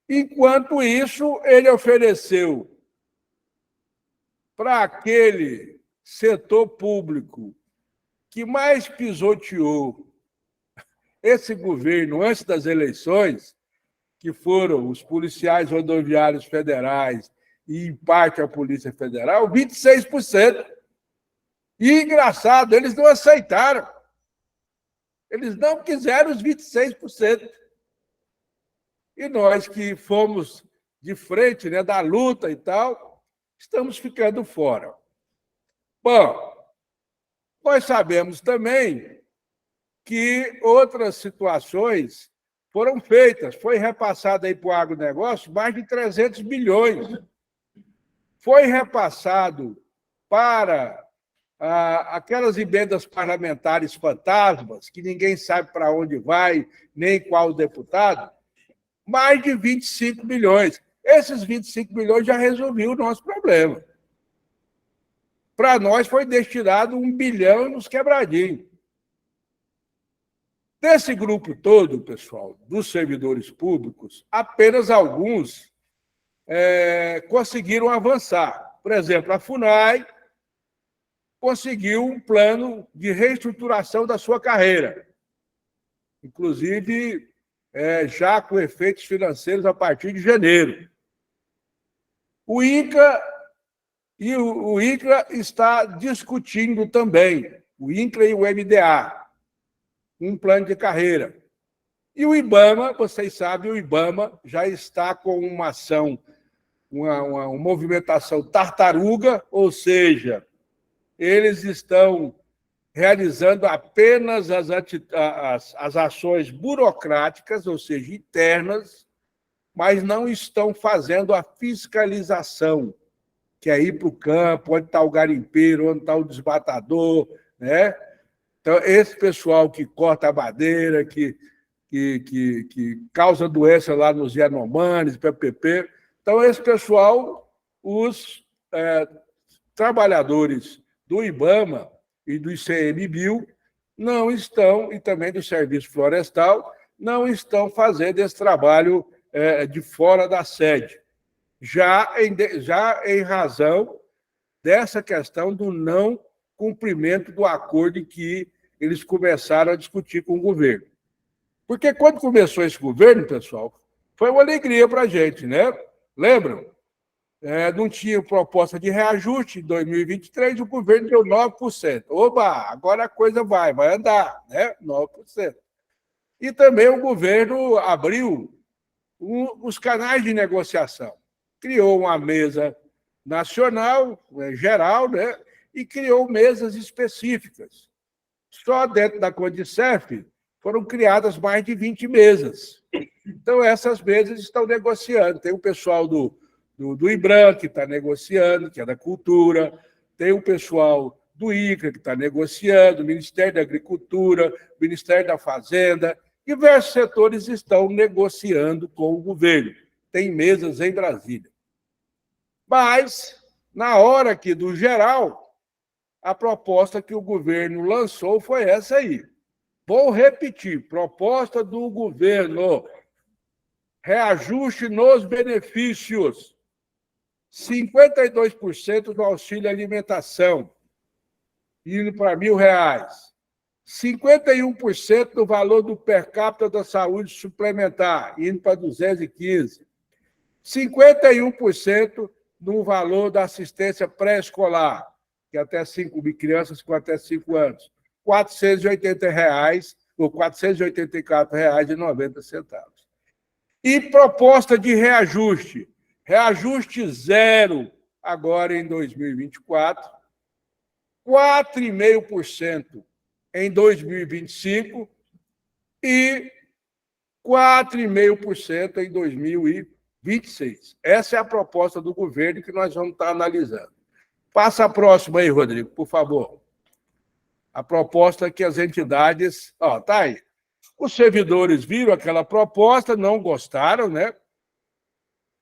Enquanto isso, ele ofereceu para aquele setor público que mais pisoteou esse governo antes das eleições, que foram os policiais rodoviários federais e, em parte, a Polícia Federal, 26%. E, engraçado, eles não aceitaram. Eles não quiseram os 26%. E nós que fomos de frente, né, da luta e tal, estamos ficando fora. Bom, nós sabemos também que outras situações foram feitas. Foi repassado aí para o agronegócio mais de 300 bilhões. Foi repassado para aquelas emendas parlamentares fantasmas, que ninguém sabe para onde vai, nem qual deputado, mais de 25 bilhões. Esses 25 bilhões já resolviam o nosso problema. Para nós foi destinado 1 bilhão nos quebradinhos. Desse grupo todo, pessoal, dos servidores públicos, apenas alguns conseguiram avançar. Por exemplo, a FUNAI conseguiu um plano de reestruturação da sua carreira, inclusive já com efeitos financeiros a partir de janeiro. O INCRA está discutindo também, o INCRA e o MDA, um plano de carreira. E o IBAMA, vocês sabem, o IBAMA já está com uma ação, uma movimentação tartaruga, ou seja, eles estão realizando apenas as ações burocráticas, ou seja, internas, mas não estão fazendo a fiscalização, que é ir para o campo, onde está o garimpeiro, onde está o desmatador, né? Então, esse pessoal que corta a madeira, que causa doença lá nos Yanomamis, PPP. Então, esse pessoal, os trabalhadores do IBAMA e do ICMBio não estão, e também do Serviço Florestal, não estão fazendo esse trabalho de fora da sede, já em razão dessa questão do não cumprimento do acordo que eles começaram a discutir com o governo. Porque quando começou esse governo, pessoal, foi uma alegria para a gente, né? Lembram? Não tinha proposta de reajuste em 2023, o governo deu 9%. Oba, agora a coisa vai andar, né? 9%. E também o governo abriu os canais de negociação. Criou uma mesa nacional, geral, né? E criou mesas específicas. Só dentro da Condicef foram criadas mais de 20 mesas. Então, essas mesas estão negociando. Tem o pessoal do IBRAM, que está negociando, que é da Cultura, tem o pessoal do ICRA, que está negociando, o Ministério da Agricultura, o Ministério da Fazenda, diversos setores estão negociando com o governo. Tem mesas em Brasília. Mas, na hora aqui do geral, a proposta que o governo lançou foi essa aí. Vou repetir, proposta do governo, reajuste nos benefícios, 52% do auxílio alimentação, indo para R$1.000, 51% do valor do per capita da saúde suplementar, indo para 215, 51% do valor da assistência pré-escolar, que até 5 mil crianças com até 5 anos, R$480 ou R$484,90. E proposta de reajuste zero agora em 2024, 4,5% em 2025 e 4,5% em 2026. Essa é a proposta do governo que nós vamos estar analisando. Passa a próxima aí, Rodrigo, por favor. A proposta que as entidades... Tá aí. Os servidores viram aquela proposta, não gostaram, né?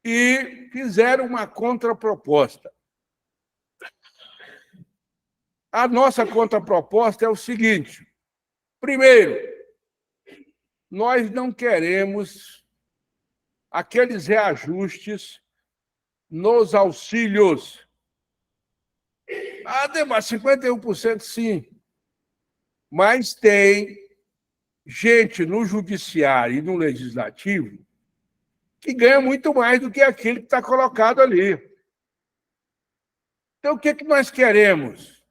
E fizeram uma contraproposta. A nossa contraproposta é o seguinte: primeiro, nós não queremos aqueles reajustes nos auxílios. Ademar, 51% sim. Mas tem gente no judiciário e no legislativo que ganha muito mais do que aquele que está colocado ali. Então, o que nós queremos?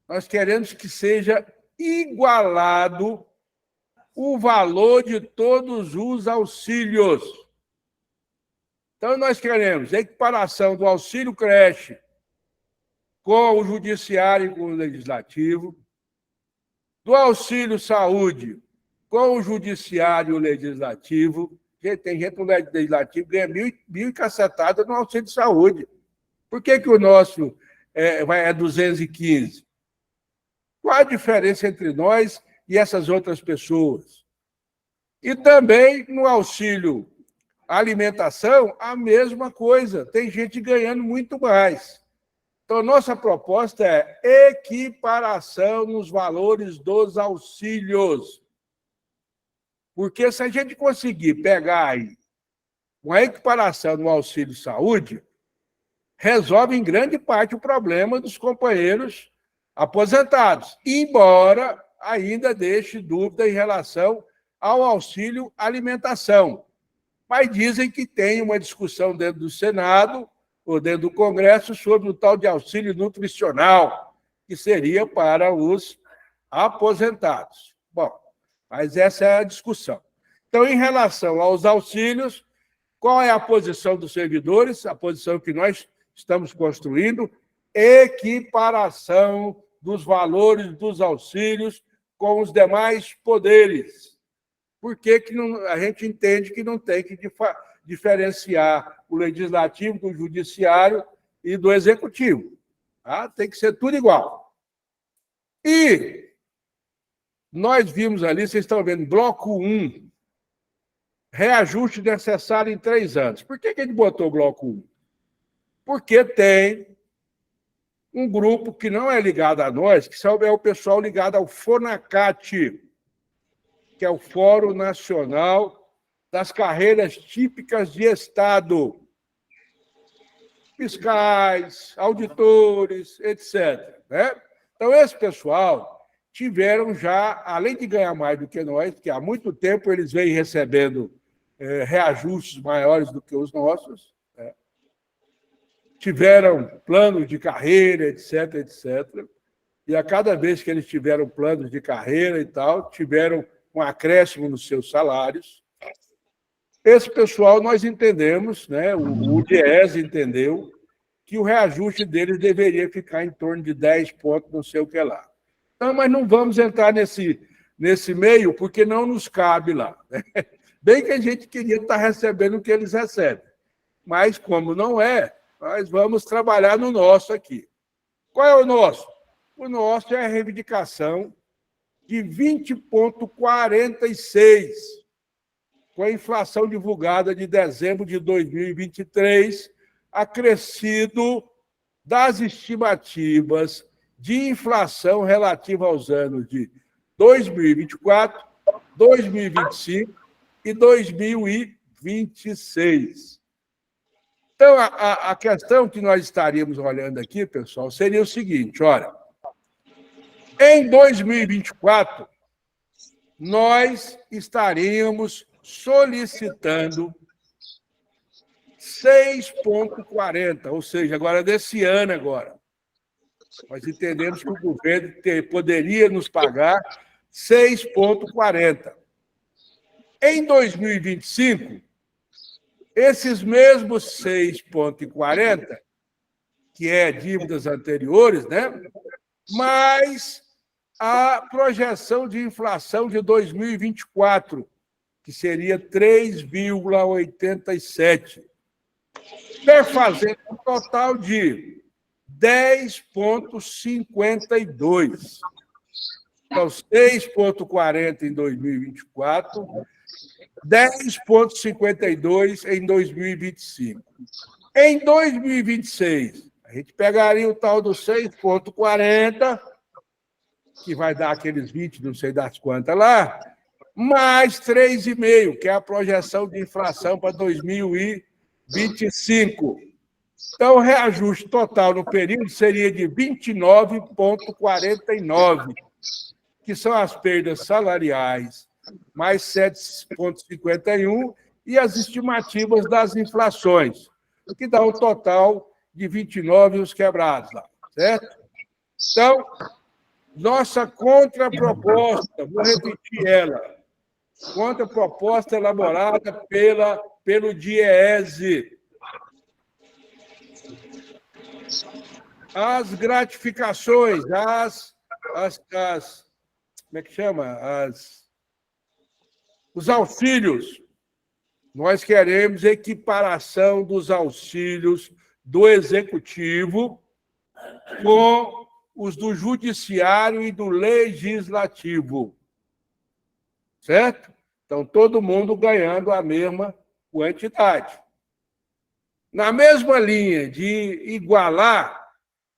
Nós queremos que seja igualado o valor de todos os auxílios. Então, nós queremos a equiparação do auxílio creche com o judiciário e com o legislativo, do auxílio saúde com o judiciário e o legislativo. Tem gente no legislativo que ganha mil e cacetada no auxílio saúde. Por que o nosso é 215? Qual a diferença entre nós e essas outras pessoas? E também no auxílio alimentação, a mesma coisa. Tem gente ganhando muito mais. Então, nossa proposta é equiparação nos valores dos auxílios. Porque se a gente conseguir pegar aí uma equiparação no auxílio saúde, resolve em grande parte o problema dos companheiros aposentados, embora ainda deixe dúvida em relação ao auxílio alimentação. Mas dizem que tem uma discussão dentro do Senado ou dentro do Congresso sobre o tal de auxílio nutricional, que seria para os aposentados. Bom, mas essa é a discussão. Então, em relação aos auxílios, qual é a posição dos servidores? A posição que nós estamos construindo: equiparação dos valores dos auxílios com os demais poderes. Por que a gente entende que não tem que diferenciar o legislativo do judiciário e do executivo? Tá? Tem que ser tudo igual. E nós vimos ali, vocês estão vendo, bloco 1, reajuste necessário em 3 anos. Por que a gente botou o bloco 1? Porque tem um grupo que não é ligado a nós, que é o pessoal ligado ao FONACAT, que é o Fórum Nacional das Carreiras Típicas de Estado. Fiscais, auditores, etc. Né? Então, esse pessoal tiveram já, além de ganhar mais do que nós, que há muito tempo eles vêm recebendo reajustes maiores do que os nossos, né? Tiveram planos de carreira, etc., etc., e a cada vez que eles tiveram planos de carreira e tal, tiveram um acréscimo nos seus salários. Esse pessoal, nós entendemos, né, o DIEESE entendeu, que o reajuste deles deveria ficar em torno de 10 pontos, não sei o que lá. Então, mas não vamos entrar nesse meio, porque não nos cabe lá. Né? Bem que a gente queria estar recebendo o que eles recebem. Mas, como não é, nós vamos trabalhar no nosso aqui. Qual é o nosso? O nosso é a reivindicação de 20,46, com a inflação divulgada de dezembro de 2023, acrescido das estimativas de inflação relativa aos anos de 2024, 2025 e 2026. Então, a questão que nós estaríamos olhando aqui, pessoal, seria o seguinte: olha, em 2024, nós estaríamos solicitando 6,40, ou seja, agora desse ano agora. Nós entendemos que o governo poderia nos pagar 6,40. Em 2025, esses mesmos 6,40, que é dívidas anteriores, né? Mais a projeção de inflação de 2024, que seria 3,87, perfazendo um total de 10,52. Então, 6,40 em 2024, 10,52 em 2025. Em 2026, a gente pegaria o tal do 6,40, que vai dar aqueles 20, não sei das quantas lá, mais 3,5, que é a projeção de inflação para 2025. Então, o reajuste total no período seria de 29,49, que são as perdas salariais, mais 7,51, e as estimativas das inflações, o que dá um total de 29 os quebrados lá, certo? Então, nossa contraproposta, vou repetir ela, contraproposta elaborada pelo DIEESE. As gratificações, como é que chama? Os auxílios. Nós queremos equiparação dos auxílios do Executivo com os do Judiciário e do Legislativo. Certo? Então, todo mundo ganhando a mesma quantidade. Na mesma linha de igualar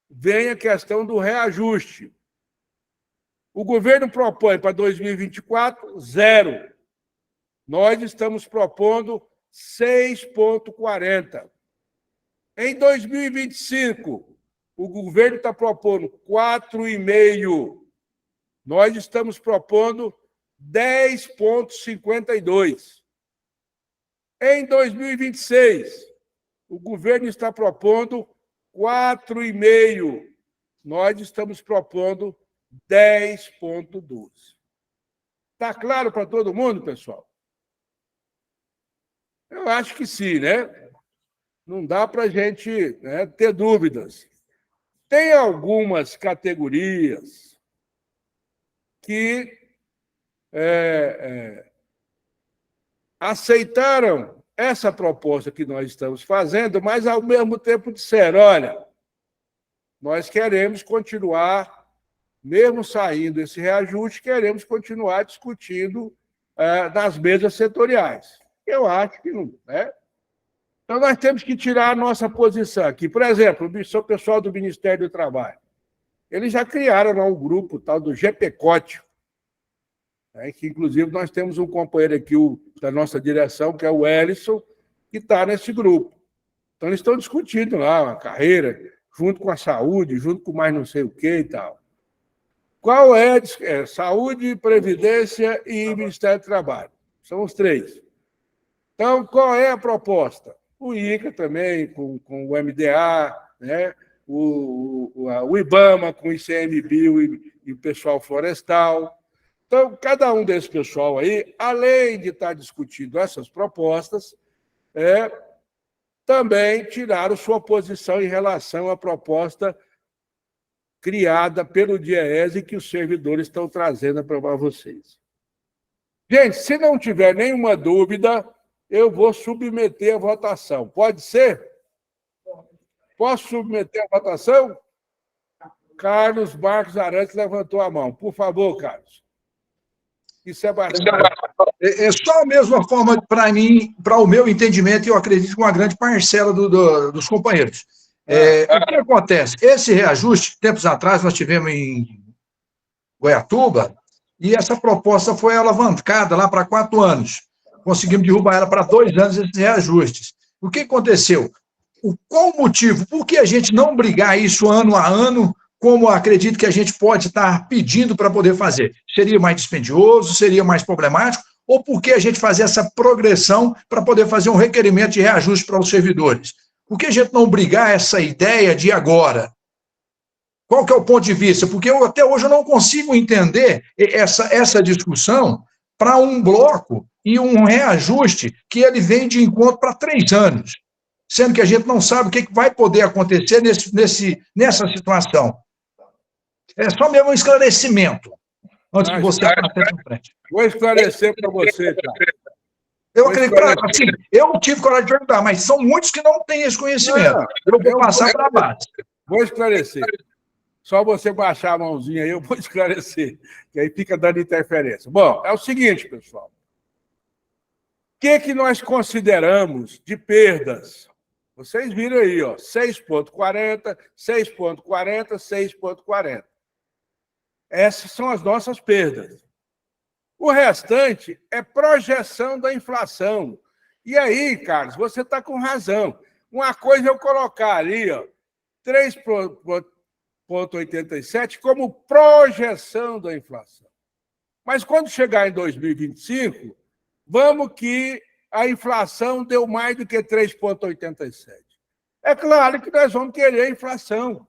vem a questão do reajuste. O governo propõe para 2024 0. Nós estamos propondo 6,40. Em 2025, o governo está propondo 4,5. Nós estamos propondo 10,52. Em 2026, o governo está propondo 4,5. Nós estamos propondo 10,12. Está claro para todo mundo, pessoal? Eu acho que sim, né? Não dá para a gente, né, ter dúvidas. Tem algumas categorias que aceitaram essa proposta que nós estamos fazendo, mas, ao mesmo tempo, disseram, olha, nós queremos continuar, mesmo saindo esse reajuste, queremos continuar discutindo nas mesas setoriais. Eu acho que não, né? Então, nós temos que tirar a nossa posição aqui. Por exemplo, o pessoal do Ministério do Trabalho, eles já criaram lá um grupo tal do GPCOT, que, inclusive, nós temos um companheiro aqui da nossa direção, que é o Ellison, que está nesse grupo. Então, eles estão discutindo lá a carreira, junto com a saúde, junto com mais não sei o quê e tal. Qual é? Saúde, Previdência e Ministério do Trabalho. São os 3. Então, qual é a proposta? O INCA também, com o MDA, né? o IBAMA, com o ICMBio e o pessoal florestal. Então, cada um desse pessoal aí, além de estar discutindo essas propostas, também tiraram sua posição em relação à proposta criada pelo DIEESE que os servidores estão trazendo para vocês. Gente, se não tiver nenhuma dúvida, eu vou submeter a votação. Pode ser? Posso submeter a votação? Carlos Marcos Arantes levantou a mão. Por favor, Carlos. Isso é bastante. É só a mesma forma para mim, para o meu entendimento, e eu acredito que uma grande parcela dos companheiros. O que acontece? Esse reajuste, tempos atrás, nós tivemos em Goiatuba, e essa proposta foi alavancada lá para 4 anos. Conseguimos derrubar ela para 2 anos, esses reajustes. O que aconteceu? Qual o motivo? Por que a gente não brigar isso ano a ano, como acredito que a gente pode estar pedindo para poder fazer? Seria mais dispendioso? Seria mais problemático? Ou por que a gente fazer essa progressão para poder fazer um requerimento de reajuste para os servidores? Por que a gente não brigar essa ideia de agora? Qual que é o ponto de vista? Porque até hoje eu não consigo entender essa discussão para um bloco e um reajuste que ele vem de encontro para 3 anos, sendo que a gente não sabe o que vai poder acontecer nessa situação. É só mesmo um esclarecimento, antes que você passe à frente. Vou esclarecer para você, cara. Eu acredito, assim, eu tive coragem de perguntar, mas são muitos que não têm esse conhecimento. Eu vou passar para a base. Vou esclarecer. Só você baixar a mãozinha aí, eu vou esclarecer, que aí fica dando interferência. Bom, é o seguinte, pessoal. O que nós consideramos de perdas? Vocês viram aí, ó, 6,40, 6,40, 6,40. Essas são as nossas perdas. O restante é projeção da inflação. E aí, Carlos, você está com razão. Uma coisa é eu colocar ali, ó, 3,87 como projeção da inflação. Mas quando chegar em 2025, vamos que a inflação deu mais do que 3,87. É claro que nós vamos querer a inflação.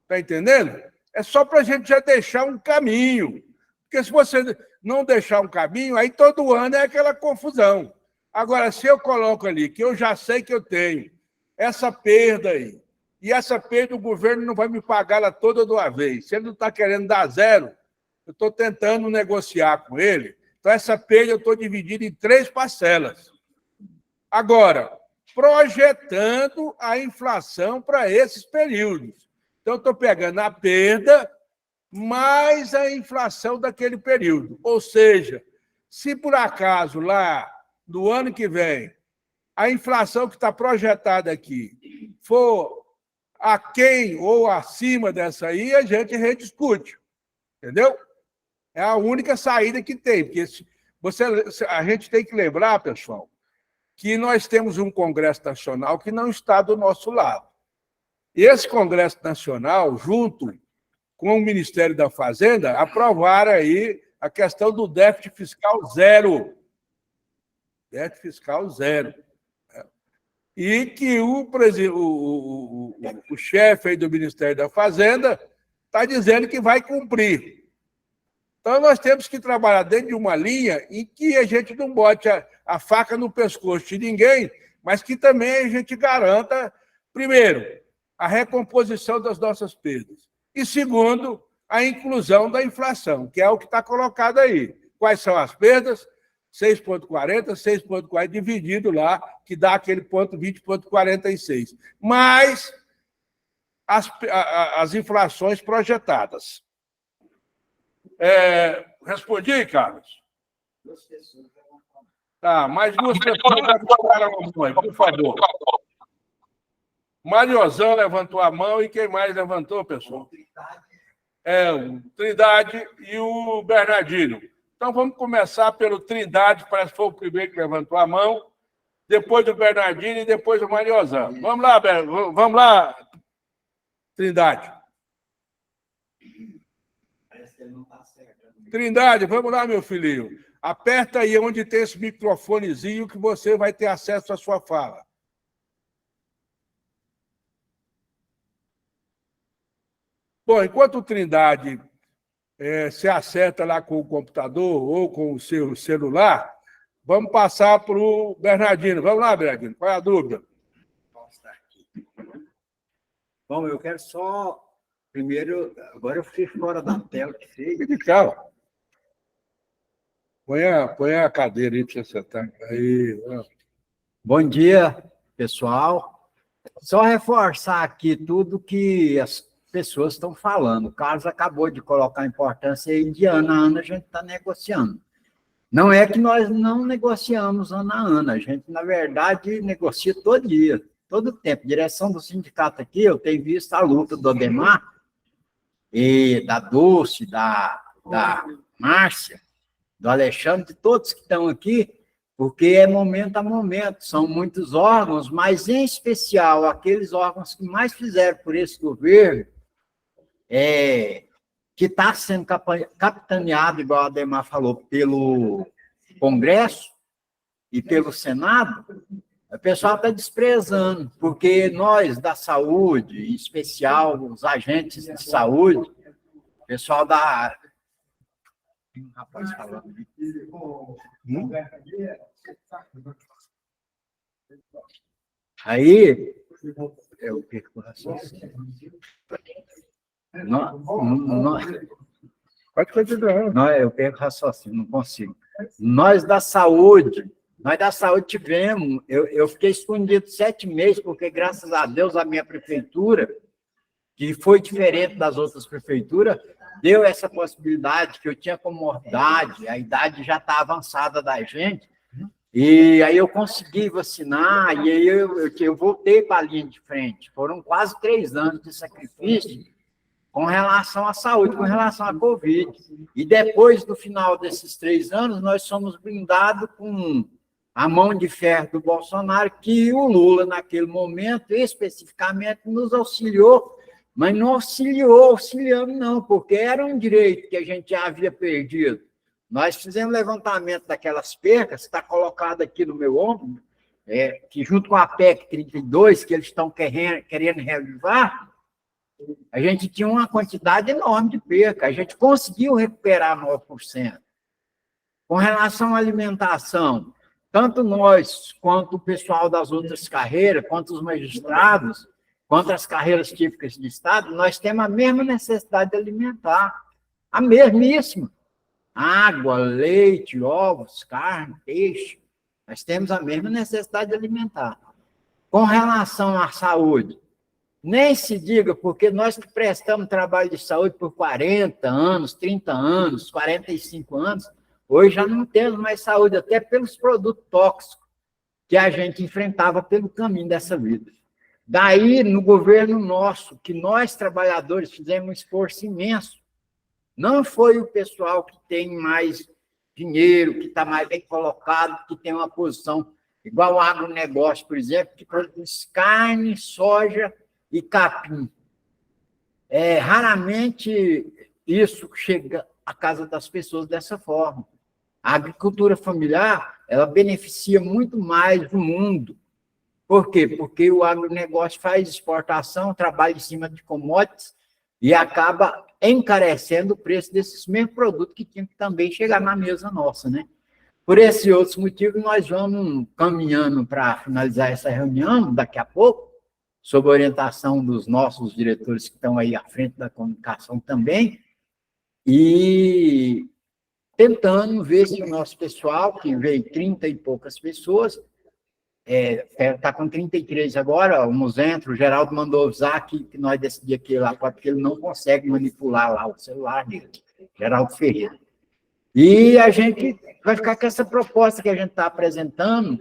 Está entendendo? É só para a gente já deixar um caminho. Porque se você não deixar um caminho, aí todo ano é aquela confusão. Agora, se eu coloco ali, que eu já sei que eu tenho essa perda aí, e essa perda o governo não vai me pagar ela toda de uma vez. Se ele não está querendo dar 0, eu estou tentando negociar com ele. Então, essa perda eu estou dividindo em 3 parcelas. Agora, projetando a inflação para esses períodos. Então, eu estou pegando a perda mais a inflação daquele período. Ou seja, se por acaso lá, no ano que vem, a inflação que está projetada aqui for aquém ou acima dessa aí, a gente rediscute. Entendeu? É a única saída que tem. Porque a gente tem que lembrar, pessoal, que nós temos um Congresso Nacional que não está do nosso lado. E esse Congresso Nacional, junto com o Ministério da Fazenda, aprovaram aí a questão do déficit fiscal zero. Déficit fiscal zero. E que o chefe aí do Ministério da Fazenda está dizendo que vai cumprir. Então, nós temos que trabalhar dentro de uma linha em que a gente não bote a faca no pescoço de ninguém, mas que também a gente garanta, primeiro, a recomposição das nossas perdas. E, segundo, a inclusão da inflação, que é o que está colocado aí. Quais são as perdas? 6,40, 6,40 dividido lá, que dá aquele ponto 20,46. Mais as inflações projetadas. Respondi, Carlos? Tá, mais duas pessoas levantaram a mão, por favor. Mariozão levantou a mão e quem mais levantou, pessoal? O Trindade e o Bernardino. Então, vamos começar pelo Trindade, parece que foi o primeiro que levantou a mão, depois do Bernardino e depois do Mariozão. Vamos lá, Trindade. Trindade, vamos lá, meu filhinho. Aperta aí onde tem esse microfonezinho que você vai ter acesso à sua fala. Bom, enquanto o Trindade se acerta lá com o computador ou com o seu celular, vamos passar para o Bernardino. Vamos lá, Bernardino, qual é a dúvida? Bom, eu quero só... Primeiro, agora eu fiquei fora da tela. Fique calmo. Põe a cadeira aí para você sentar. Aí, Bom dia, pessoal. Só reforçar aqui tudo que as pessoas estão falando. O Carlos acabou de colocar a importância aí de ano a ano a gente está negociando. Não é que nós não negociamos ano a ano, a gente, na verdade, negocia todo dia, todo tempo. Direção do sindicato aqui, eu tenho visto a luta do Ademar, e da Dulce, da Márcia, do Alexandre, de todos que estão aqui, porque é momento a momento, são muitos órgãos, mas, em especial, aqueles órgãos que mais fizeram por esse governo, que está sendo capitaneado, igual a Ademar falou, pelo Congresso e pelo Senado, o pessoal está desprezando, porque nós da saúde, em especial os agentes de saúde, o pessoal da... Tem um rapaz falando ali. Aí, eu perco o raciocínio. Pode continuar. Eu perco o raciocínio, não consigo. Nós da saúde tivemos, eu fiquei escondido 7 meses, porque, graças a Deus, a minha prefeitura, que foi diferente das outras prefeituras, deu essa possibilidade, que eu tinha comorbidade, a idade já está avançada da gente, e aí eu consegui vacinar, e aí eu voltei para a linha de frente. Foram quase 3 anos de sacrifício com relação à saúde, com relação à Covid. E depois, no final desses 3 anos, nós somos blindados com a mão de ferro do Bolsonaro, que o Lula, naquele momento, especificamente, nos auxiliou, mas não auxiliamos não, porque era um direito que a gente já havia perdido. Nós fizemos levantamento daquelas percas, está colocado aqui no meu ombro, que junto com a PEC 32, que eles estão querendo reavivar, a gente tinha uma quantidade enorme de perca, a gente conseguiu recuperar 9%. Com relação à alimentação, tanto nós, quanto o pessoal das outras carreiras, quanto os magistrados, quanto as carreiras típicas de Estado, nós temos a mesma necessidade alimentar, a mesmíssima. Água, leite, ovos, carne, peixe, nós temos a mesma necessidade alimentar. Com relação à saúde, nem se diga, porque nós que prestamos trabalho de saúde por 40 anos, 30 anos, 45 anos, hoje já não temos mais saúde, até pelos produtos tóxicos que a gente enfrentava pelo caminho dessa vida. Daí, no governo nosso, que nós, trabalhadores, fizemos um esforço imenso. Não foi o pessoal que tem mais dinheiro, que está mais bem colocado, que tem uma posição igual o agronegócio, por exemplo, que produz carne, soja e capim. Raramente isso chega à casa das pessoas dessa forma. A agricultura familiar, ela beneficia muito mais o mundo. Por quê? Porque o agronegócio faz exportação, trabalha em cima de commodities e acaba encarecendo o preço desses mesmos produtos que tinham que também chegar na mesa nossa, né? Por esses e outros motivos, nós vamos caminhando para finalizar essa reunião daqui a pouco, sob orientação dos nossos diretores que estão aí à frente da comunicação também, e tentando ver se o nosso pessoal, que veio 30 e poucas pessoas, está com 33 agora, o Muzentro, o Geraldo mandou avisar que nós decidimos aqui lá, porque ele não consegue manipular lá o celular dele, Geraldo Ferreira. E a gente vai ficar com essa proposta que a gente está apresentando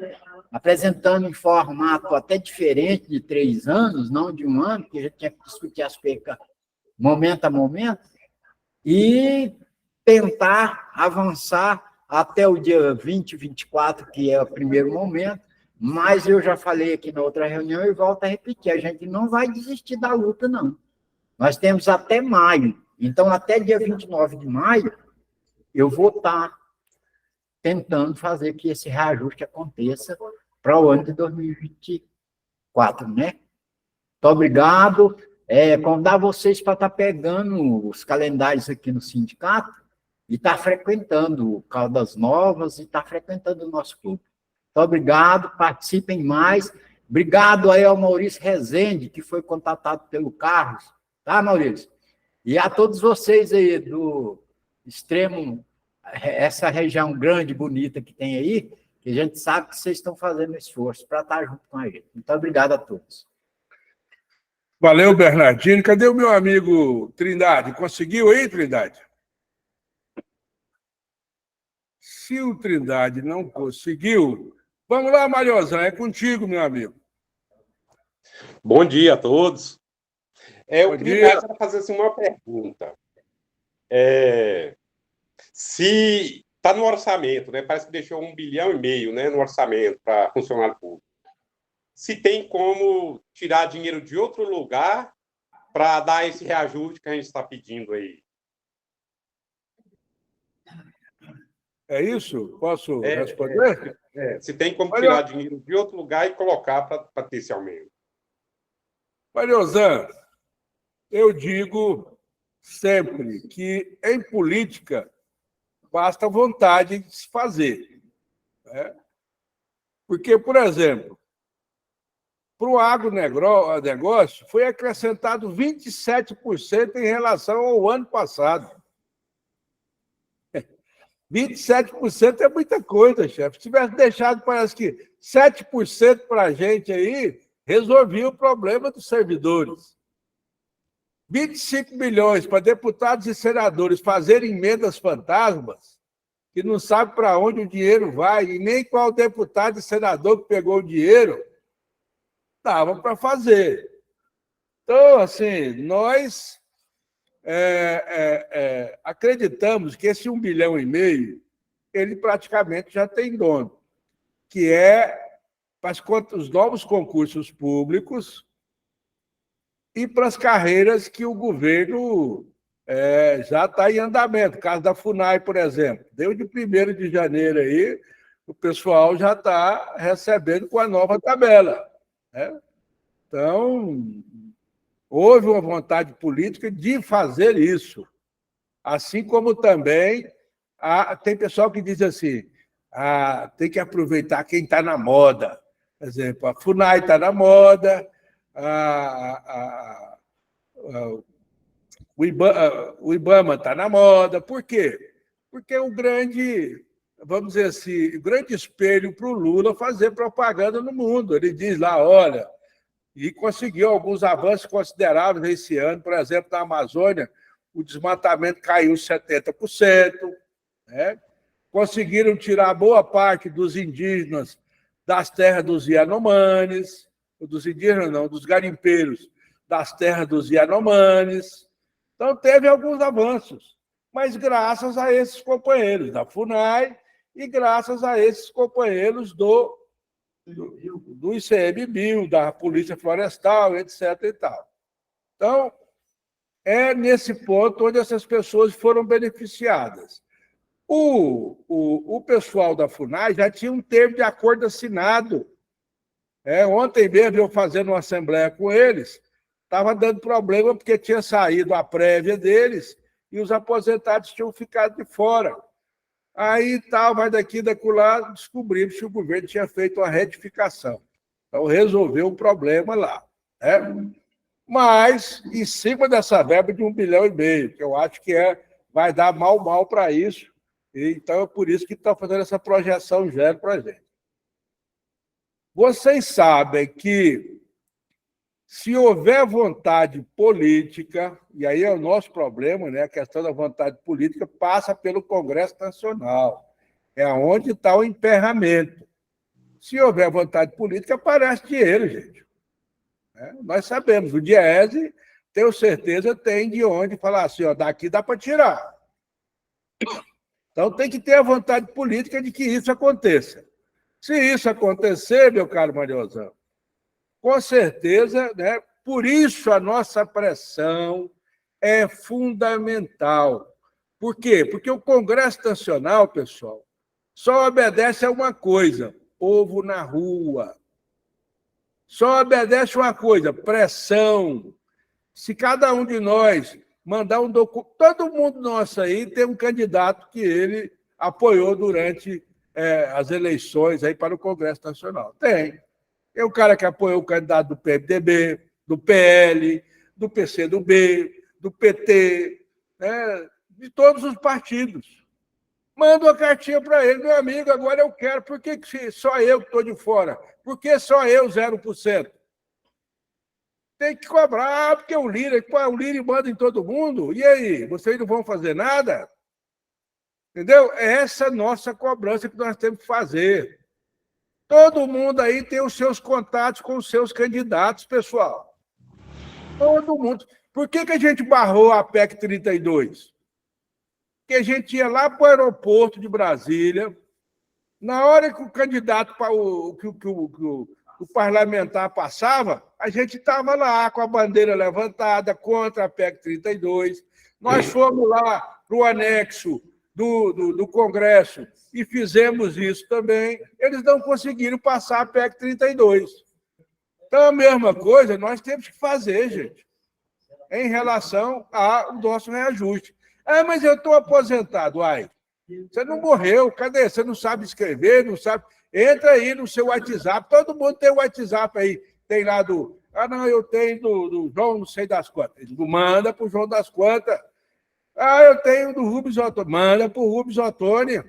em formato até diferente de 3 anos, não de 1 ano, porque a gente tinha que discutir as percas momento a momento, e tentar avançar até o dia 20, 24, que é o primeiro momento, mas eu já falei aqui na outra reunião e volto a repetir, a gente não vai desistir da luta, não. Nós temos até maio, então até dia 29 de maio, eu vou estar tentando fazer que esse reajuste aconteça para o ano de 2024, né? Muito obrigado. Convidar vocês para estar pegando os calendários aqui no sindicato e estar frequentando o Caldas Novas e estar frequentando o nosso clube. Muito obrigado, participem mais. Obrigado aí ao Maurício Rezende, que foi contatado pelo Carlos, tá, Maurício? E a todos vocês aí do extremo, essa região grande, bonita que tem aí, que a gente sabe que vocês estão fazendo esforço para estar junto com a gente. Muito obrigado a todos. Valeu, Bernardino. Cadê o meu amigo Trindade? Conseguiu aí, Trindade? Se o Trindade não conseguiu, vamos lá, Mariozão, é contigo, meu amigo. Bom dia a todos. Eu Bom queria dia. fazer assim, uma pergunta. Se está no orçamento, né? Parece que deixou 1,5 bilhão, né, no orçamento para funcionário público. Se tem como tirar dinheiro de outro lugar para dar esse reajuste que a gente está pedindo aí. É isso? Posso responder? Se tem como tirar dinheiro de outro lugar e colocar para ter esse aumento. Mariozão, eu digo sempre que em política basta vontade de se fazer, né? Porque, por exemplo, para o agronegócio foi acrescentado 27% em relação ao ano passado. 27% é muita coisa, chefe. Se tivesse deixado, parece que 7% para a gente aí, resolvia o problema dos servidores. 25 milhões para deputados e senadores fazerem emendas fantasmas, que não sabe para onde o dinheiro vai, e nem qual deputado e senador que pegou o dinheiro, dava para fazer. Então, assim, nós acreditamos que esse 1,5 bilhão, ele praticamente já tem dono, que para os novos concursos públicos e para as carreiras que o governo já está em andamento. O caso da FUNAI, por exemplo. Desde 1º de janeiro aí, o pessoal já está recebendo com a nova tabela, né? Então, houve uma vontade política de fazer isso. Assim como também tem pessoal que diz assim, tem que aproveitar quem está na moda. Por exemplo, a FUNAI está na moda, o IBAMA está na moda. Por quê? Porque é um grande, vamos dizer assim, grande espelho para o Lula fazer propaganda no mundo. Ele diz lá, olha, e conseguiu alguns avanços consideráveis esse ano. Por exemplo, na Amazônia, o desmatamento caiu 70%, né? Conseguiram tirar boa parte dos indígenas das terras dos Yanomamis, dos indígenas não, dos garimpeiros das terras dos Yanomamis. Então, teve alguns avanços, mas graças a esses companheiros da FUNAI e graças a esses companheiros do ICMBio, da Polícia Florestal, etc. e tal. Então, é nesse ponto onde essas pessoas foram beneficiadas. O pessoal da FUNAI já tinha um termo de acordo assinado. Ontem mesmo, eu fazendo uma assembleia com eles, estava dando problema porque tinha saído a prévia deles e os aposentados tinham ficado de fora. Aí vai daqui, daquela, descobrimos que o governo tinha feito uma retificação. Então, resolveu o problema lá. Mas, em cima dessa verba de 1,5 bilhão, que eu acho que vai dar mal para isso. Então, é por isso que estão fazendo essa projeção zero para a gente. Vocês sabem que, se houver vontade política, e aí é o nosso problema, né? A questão da vontade política passa pelo Congresso Nacional. É onde está o emperramento. Se houver vontade política, aparece dinheiro, gente. Nós sabemos, o Diese, tenho certeza, tem de onde falar assim, daqui dá para tirar. Então, tem que ter a vontade política de que isso aconteça. Se isso acontecer, meu caro Mariozão, com certeza, né? Por isso a nossa pressão é fundamental. Por quê? Porque o Congresso Nacional, pessoal, só obedece a uma coisa: povo na rua. Só obedece uma coisa: pressão. Se cada um de nós mandar um documento... Todo mundo nosso aí tem um candidato que ele apoiou durante as eleições aí para o Congresso Nacional. Tem. Tem o cara que apoiou o candidato do PMDB, do PL, do PCdoB, do PT, né? De todos os partidos. Manda uma cartinha para ele: meu amigo, agora eu quero. Por que só eu que estou de fora? Por que só eu 0%? Tem que cobrar, porque o Lira manda em todo mundo. E aí, vocês não vão fazer nada? Entendeu? É essa nossa cobrança que nós temos que fazer. Todo mundo aí tem os seus contatos com os seus candidatos, pessoal. Todo mundo. Por que a gente barrou a PEC 32? Porque a gente ia lá para o aeroporto de Brasília, na hora que o candidato, o parlamentar passava, a gente estava lá com a bandeira levantada contra a PEC 32. Nós fomos lá para o anexo do Congresso e fizemos isso também. Eles não conseguiram passar a PEC 32. Então, a mesma coisa nós temos que fazer, gente, em relação ao nosso reajuste. Mas eu estou aposentado. Você não morreu, cadê? Você não sabe escrever, não sabe... Entra aí no seu WhatsApp, todo mundo tem o WhatsApp aí. Tem lá do... não, eu tenho do João não sei das quantas. Manda para o João das quantas. Eu tenho do Rubens Ottoni. Manda para o Rubens Ottoni.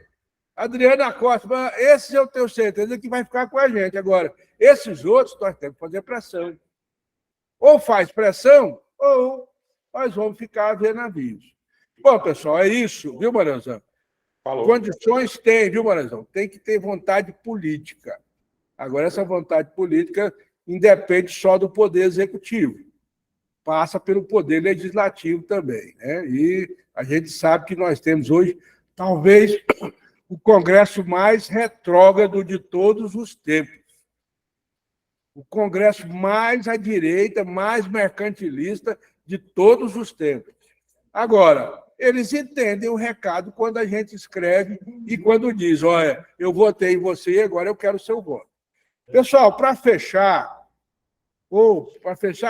Adriana Costa, esses eu tenho certeza que vai ficar com a gente. Agora, esses outros nós temos que fazer pressão. Ou faz pressão, ou nós vamos ficar a ver navios. Bom, pessoal, é isso, viu, Maranzão? Falou. Condições tem, viu, Maranzão? Tem que ter vontade política. Agora, essa vontade política independe só do Poder Executivo. Passa pelo Poder Legislativo também, né? E a gente sabe que nós temos hoje, talvez, o Congresso mais retrógrado de todos os tempos. O Congresso mais à direita, mais mercantilista de todos os tempos. Agora, eles entendem o recado quando a gente escreve e quando diz: olha, eu votei em você e agora eu quero o seu voto. Pessoal, para fechar,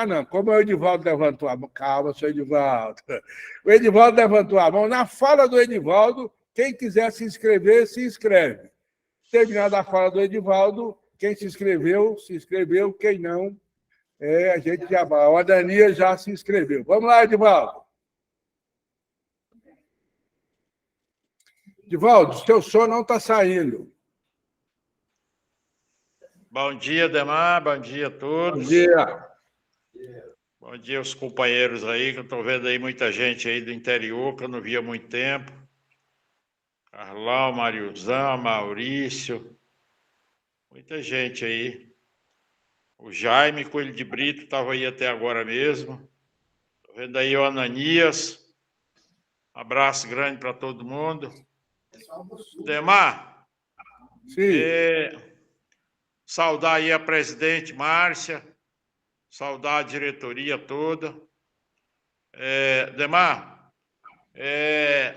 não, como o Edivaldo levantou a mão, calma, seu Edivaldo. O Edivaldo levantou a mão. Na fala do Edivaldo, quem quiser se inscrever, se inscreve. Terminada a fala do Edivaldo, quem se inscreveu, quem não, a gente já vai. A Dania já se inscreveu. Vamos lá, Edivaldo. Edivaldo, seu som não está saindo. Bom dia, Ademar. Bom dia a todos. Bom dia. Bom dia aos companheiros aí, que eu estou vendo aí muita gente aí do interior, que eu não via há muito tempo. Carlão, Mariuzão, Maurício. Muita gente aí. O Jaime Coelho de Brito estava aí até agora mesmo. Estou vendo aí o Ananias. Abraço grande para todo mundo. Demar, saudar aí a presidente Márcia, saudar a diretoria toda. Demar, é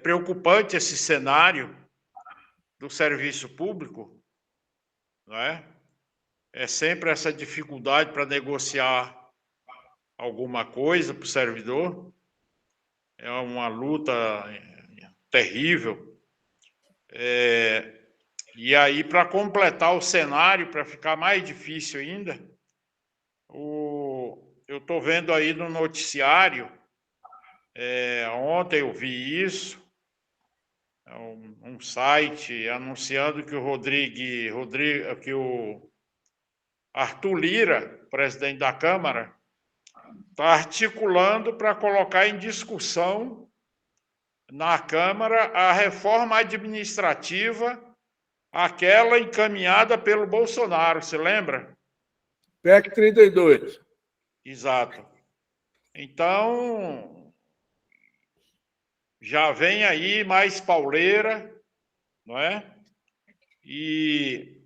preocupante esse cenário do serviço público, não é? É sempre essa dificuldade para negociar alguma coisa para o servidor. É uma luta terrível. E aí, para completar o cenário, para ficar mais difícil ainda, eu estou vendo aí no noticiário, ontem eu vi isso, um site anunciando que o Arthur Lira, presidente da Câmara, está articulando para colocar em discussão na Câmara a reforma administrativa, aquela encaminhada pelo Bolsonaro, você lembra? PEC 32. Exato. Então, já vem aí mais pauleira, não é? E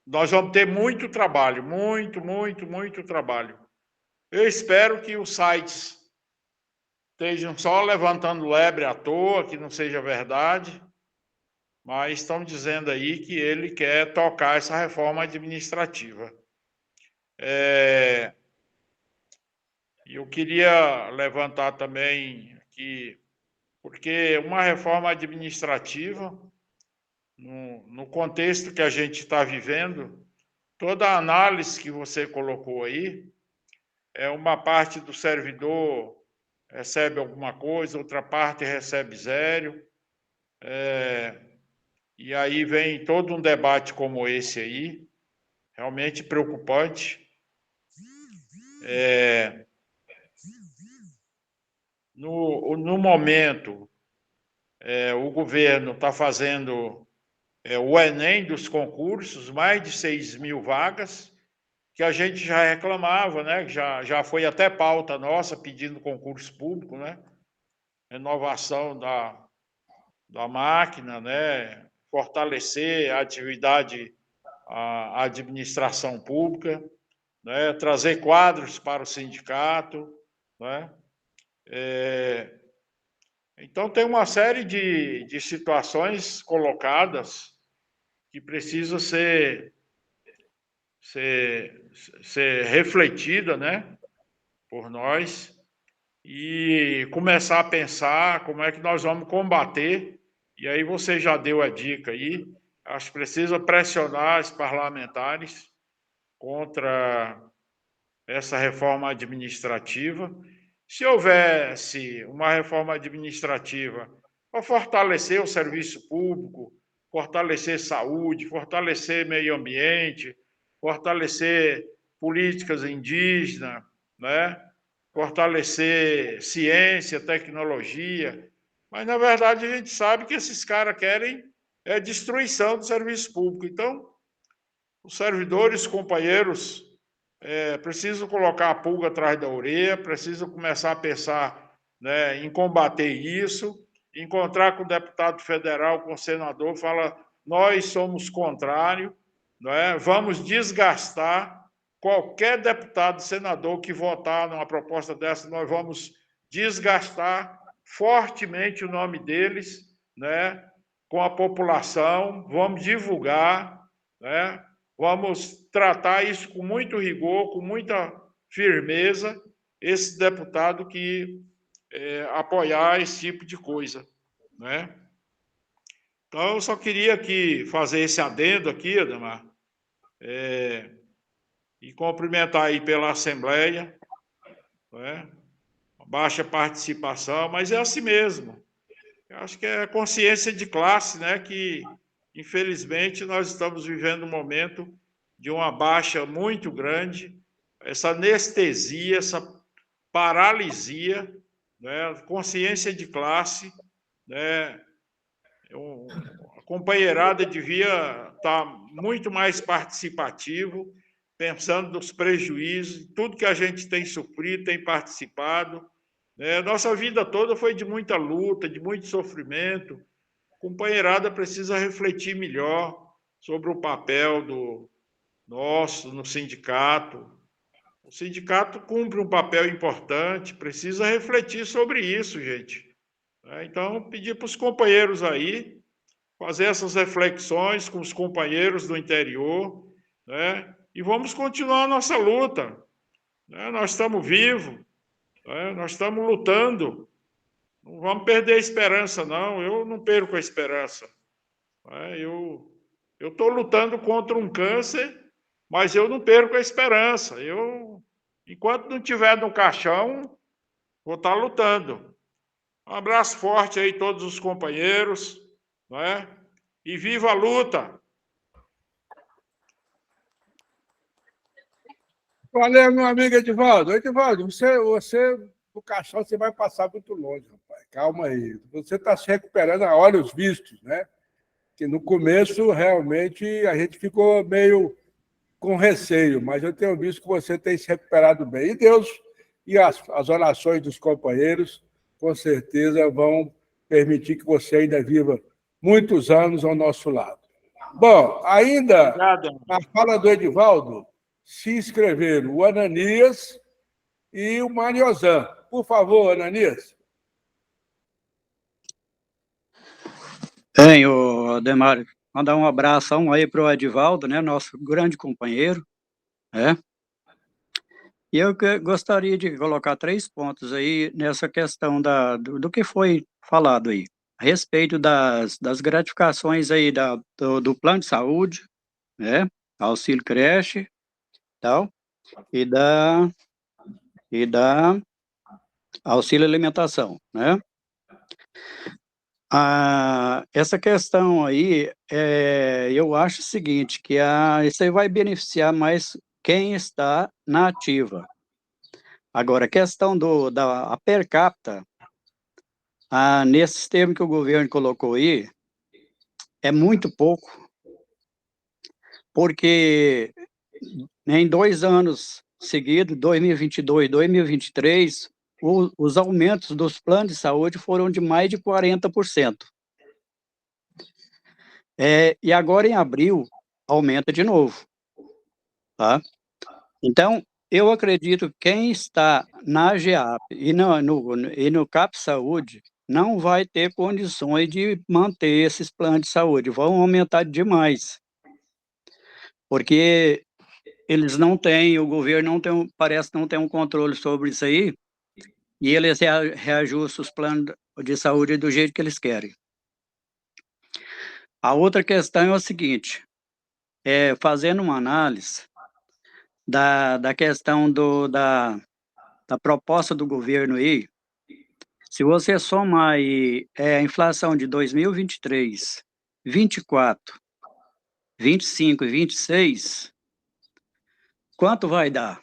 nós vamos ter muito trabalho, muito trabalho. Eu espero que os sites estejam só levantando lebre à toa, que não seja verdade, mas estão dizendo aí que ele quer tocar essa reforma administrativa. Eu queria levantar também aqui, porque uma reforma administrativa, no contexto que a gente está vivendo, toda a análise que você colocou aí, uma parte do servidor recebe alguma coisa, outra parte recebe zero, e aí vem todo um debate como esse aí, realmente preocupante. No momento, o governo está fazendo o Enem dos concursos, mais de 6 mil vagas, que a gente já reclamava, né? Já foi até pauta nossa pedindo concurso público, né? Renovação da máquina, né? Fortalecer a atividade, a administração pública, né? Trazer quadros para o sindicato, né? Então, tem uma série de situações colocadas que precisam ser refletida, né, por nós, e começar a pensar como é que nós vamos combater. E aí você já deu a dica aí, acho que precisa pressionar os parlamentares contra essa reforma administrativa. Se houvesse uma reforma administrativa para fortalecer o serviço público, fortalecer saúde, fortalecer meio ambiente, fortalecer políticas indígenas, né? Fortalecer ciência, tecnologia. Mas, na verdade, a gente sabe que esses caras querem destruição do serviço público. Então, os servidores, companheiros, precisam colocar a pulga atrás da orelha, precisam começar a pensar, né, em combater isso, encontrar com o deputado federal, com o senador, fala, nós somos contrários, né, vamos desgastar qualquer deputado, senador que votar numa proposta dessa, nós vamos desgastar fortemente o nome deles, né, com a população, vamos divulgar, né, vamos tratar isso com muito rigor, com muita firmeza, esse deputado que apoiar esse tipo de coisa, né? Então, eu só queria aqui fazer esse adendo aqui, Ademar, e cumprimentar aí pela Assembleia, né? Baixa participação, mas é assim mesmo. Eu acho que é consciência de classe, né? Que, infelizmente, nós estamos vivendo um momento de uma baixa muito grande, essa anestesia, essa paralisia, né? Consciência de classe, né? A companheirada devia estar muito mais participativo, pensando nos prejuízos, tudo que a gente tem sofrido, tem participado. Nossa vida toda foi de muita luta, de muito sofrimento. A companheirada precisa refletir melhor sobre o papel do nosso no sindicato. O sindicato cumpre um papel importante, precisa refletir sobre isso, gente. Então, pedir para os companheiros aí fazer essas reflexões com os companheiros do interior, né? E vamos continuar a nossa luta. Nós estamos vivos, nós estamos lutando. Não vamos perder a esperança, não. Eu não perco a esperança. Eu estou lutando contra um câncer, mas eu não perco a esperança. Enquanto não estiver no caixão, vou estar lutando. Um abraço forte aí a todos os companheiros, e viva a luta! Valeu, meu amigo Edivaldo. Edivaldo, você no caixão, você vai passar muito longe, rapaz. Calma aí. Você está se recuperando a olhos vistos, né? Que no começo, realmente, a gente ficou meio com receio, mas eu tenho visto que você tem se recuperado bem. E Deus e as orações dos companheiros, com certeza, vão permitir que você ainda viva muitos anos ao nosso lado. Bom, ainda na fala do Edivaldo, se inscreveram o Ananias e o Mariozan. Por favor, Ananias. Bem, Ademar, mandar um abração aí para o Edivaldo, né, nosso grande companheiro, né? E eu gostaria de colocar 3 pontos aí nessa questão do que foi falado aí, a respeito das gratificações aí do plano de saúde, né, auxílio creche, tal, e da auxílio alimentação, né? Essa questão aí, eu acho o seguinte, que isso aí vai beneficiar mais quem está na ativa. Agora, a questão da per capita, nesses termos que o governo colocou aí, é muito pouco, porque em 2 anos seguidos, 2022 e 2023, os aumentos dos planos de saúde foram de mais de 40%. E agora, em abril, aumenta de novo. Tá? Então, eu acredito que quem está na AGEAP e no CAP Saúde não vai ter condições de manter esses planos de saúde, vão aumentar demais. Porque eles não têm, o governo parece não ter um controle sobre isso aí, e eles reajustam os planos de saúde do jeito que eles querem. A outra questão é o seguinte, fazendo uma análise da questão da proposta do governo aí, se você somar aí a inflação de 2023, 24, 25 e 26, quanto vai dar?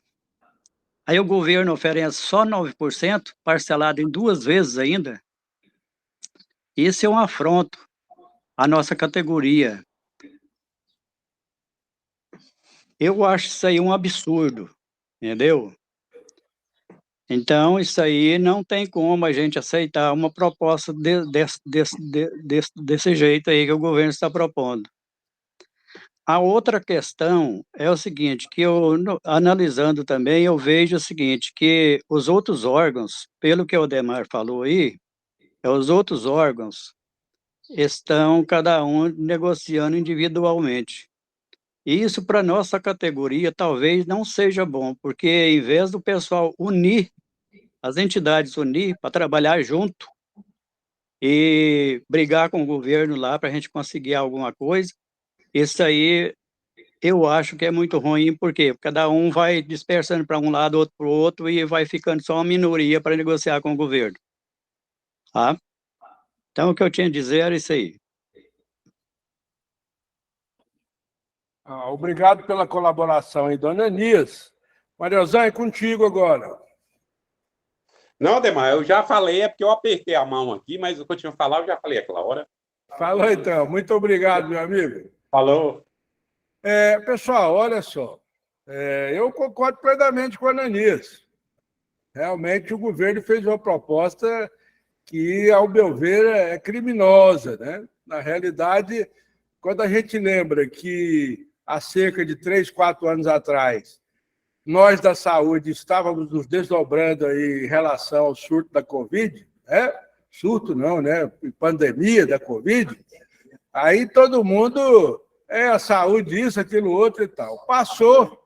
Aí o governo oferece só 9%, parcelado em 2 vezes ainda. Isso é um afronto à nossa categoria. Eu acho isso aí um absurdo, entendeu? Então, isso aí não tem como a gente aceitar uma proposta desse jeito aí que o governo está propondo. A outra questão é o seguinte, que analisando também, eu vejo o seguinte, que os outros órgãos, pelo que o Ademar falou aí, os outros órgãos estão cada um negociando individualmente. E isso para nossa categoria talvez não seja bom, porque em vez do pessoal unir, as entidades unir para trabalhar junto e brigar com o governo lá para a gente conseguir alguma coisa, isso aí eu acho que é muito ruim, porque cada um vai dispersando para um lado, outro para o outro, e vai ficando só uma minoria para negociar com o governo. Tá? Então, o que eu tinha a dizer era isso aí. Obrigado pela colaboração aí, dona Ananias. Mariozan, é contigo agora. Não, Ademar, eu já falei, é porque eu apertei a mão aqui, mas o que eu tinha falado eu já falei aquela hora. Falou, então. Muito obrigado, meu amigo. Falou. Pessoal, olha só. Eu concordo plenamente com o Ananias. Realmente, o governo fez uma proposta que, ao meu ver, é criminosa, né? Na realidade, quando a gente lembra que há cerca de 3, 4 anos atrás, nós da saúde estávamos nos desdobrando aí em relação ao surto da Covid, né? Surto não, né? Pandemia da Covid, aí todo mundo, a saúde, isso, aquilo, outro e tal. Passou,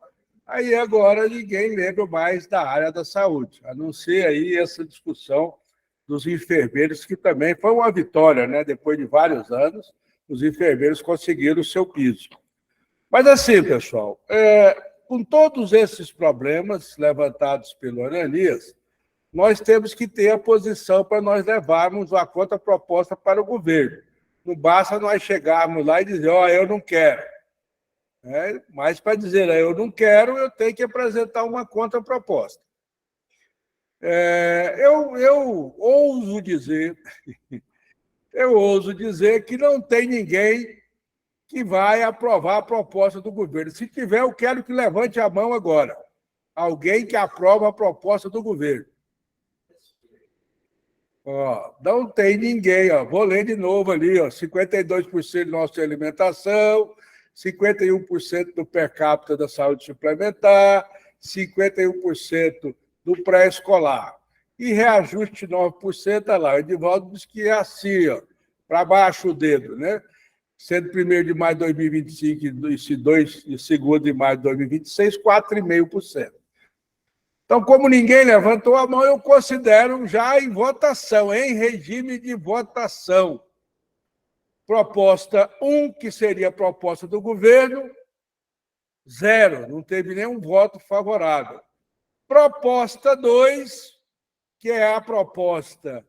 aí agora ninguém lembra mais da área da saúde, a não ser aí essa discussão dos enfermeiros, que também foi uma vitória, né? Depois de vários anos, os enfermeiros conseguiram o seu piso. Mas assim, pessoal, com todos esses problemas levantados pelo Ananias, nós temos que ter a posição para nós levarmos a contraproposta para o governo. Não basta nós chegarmos lá e dizer, eu não quero. Mas para dizer, eu não quero, eu tenho que apresentar uma contraproposta. Eu ouso dizer que não tem ninguém que vai aprovar a proposta do governo. Se tiver, eu quero que levante a mão agora. Alguém que aprova a proposta do governo. Não tem ninguém. Vou ler de novo ali. 52% do nosso de alimentação, 51% do per capita da saúde suplementar, 51% do pré-escolar. E reajuste de 9%, olha lá. O Edivaldo diz que é assim, para baixo o dedo, né? Sendo 1º de maio de 2025 e 2º de maio de 2026, 4,5%. Então, como ninguém levantou a mão, eu considero já em votação, em regime de votação. Proposta 1, que seria a proposta do governo, 0, não teve nenhum voto favorável. Proposta 2, que é a proposta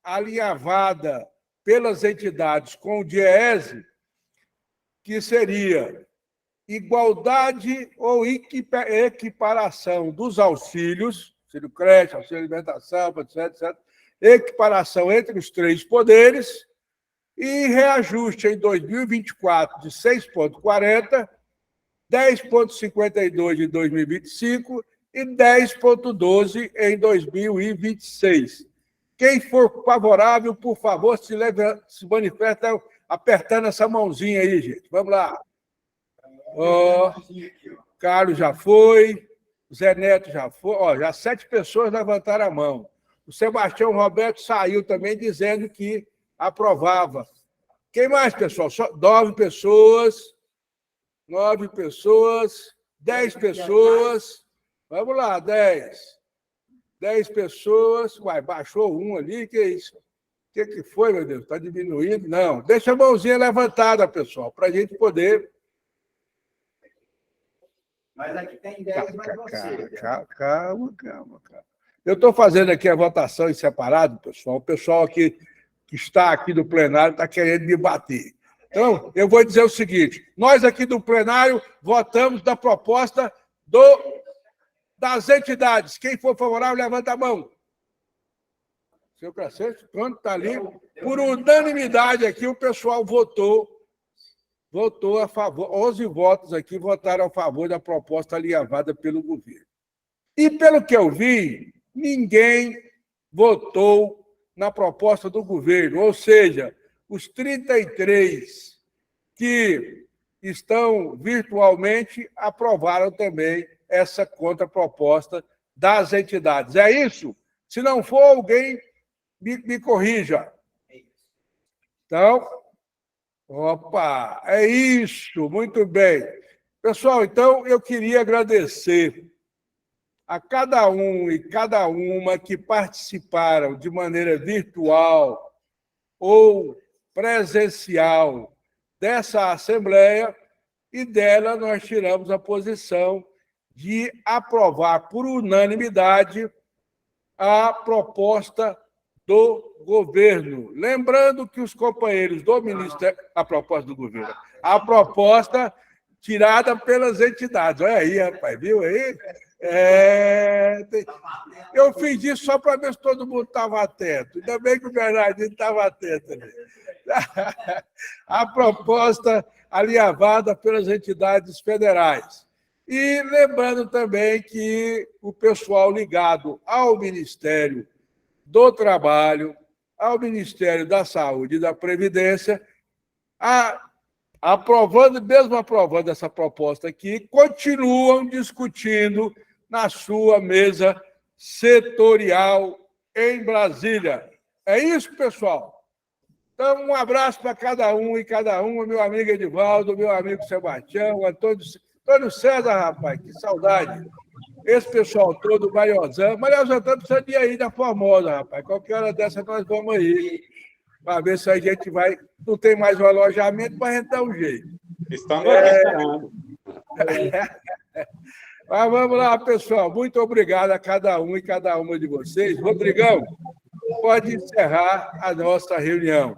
alinhavada pelas entidades com o DIEESE, que seria igualdade ou equiparação dos auxílios, auxílio creche, auxílio alimentação, etc., equiparação entre os 3 poderes e reajuste em 2024 de 6,40, 10,52 em 2025 e 10,12 em 2026. Quem for favorável, por favor, se manifesta apertando essa mãozinha aí, gente. Vamos lá. Carlos já foi, Zé Neto já foi. Já 7 pessoas levantaram a mão. O Sebastião Roberto saiu também dizendo que aprovava. Quem mais, pessoal? Só 9 pessoas. 9 pessoas. 10 pessoas. Vamos lá, 10. 10 pessoas. Uai, baixou um ali, que é isso? O que foi, meu Deus? Está diminuindo? Não. Deixa a mãozinha levantada, pessoal, para a gente poder... Mas aqui tem 10 mais você. Calma. Eu estou fazendo aqui a votação em separado, pessoal. O pessoal aqui que está aqui do plenário está querendo me bater. Então, eu vou dizer o seguinte: nós aqui do plenário votamos da proposta das entidades. Quem for favorável, levanta a mão. Seu Cacete, pronto, está ali. Por unanimidade aqui, o pessoal votou a favor. 11 votos aqui votaram a favor da proposta alinhavada pelo governo. E, pelo que eu vi, ninguém votou na proposta do governo, ou seja, os 33 que estão virtualmente aprovaram também essa contraproposta das entidades. É isso? Se não for, alguém me corrija. Então, é isso, muito bem. Pessoal, então, eu queria agradecer a cada um e cada uma que participaram de maneira virtual ou presencial dessa Assembleia, e dela nós tiramos a posição de aprovar por unanimidade a proposta do governo. Lembrando que os companheiros do Ministério... A proposta do governo. A proposta tirada pelas entidades. Olha aí, rapaz, viu aí? Eu fiz isso só para ver se todo mundo estava atento. Ainda bem que o Bernardino estava atento ali. a proposta alinhavada pelas entidades federais. E lembrando também que o pessoal ligado ao Ministério do Trabalho, ao Ministério da Saúde e da Previdência, mesmo aprovando essa proposta aqui, continuam discutindo na sua mesa setorial em Brasília. É isso, pessoal? Então, um abraço para cada um e cada uma, meu amigo Edivaldo, meu amigo Sebastião, Antônio César, rapaz, que saudade. Esse pessoal todo, Mariozão está precisando ir aí da Formosa, rapaz. Qualquer hora dessa nós vamos aí, para ver se a gente vai... Não tem mais um alojamento, mas a gente dá um jeito. Estamos aqui esperando. Mas vamos lá, pessoal. Muito obrigado a cada um e cada uma de vocês. Rodrigão, pode encerrar a nossa reunião.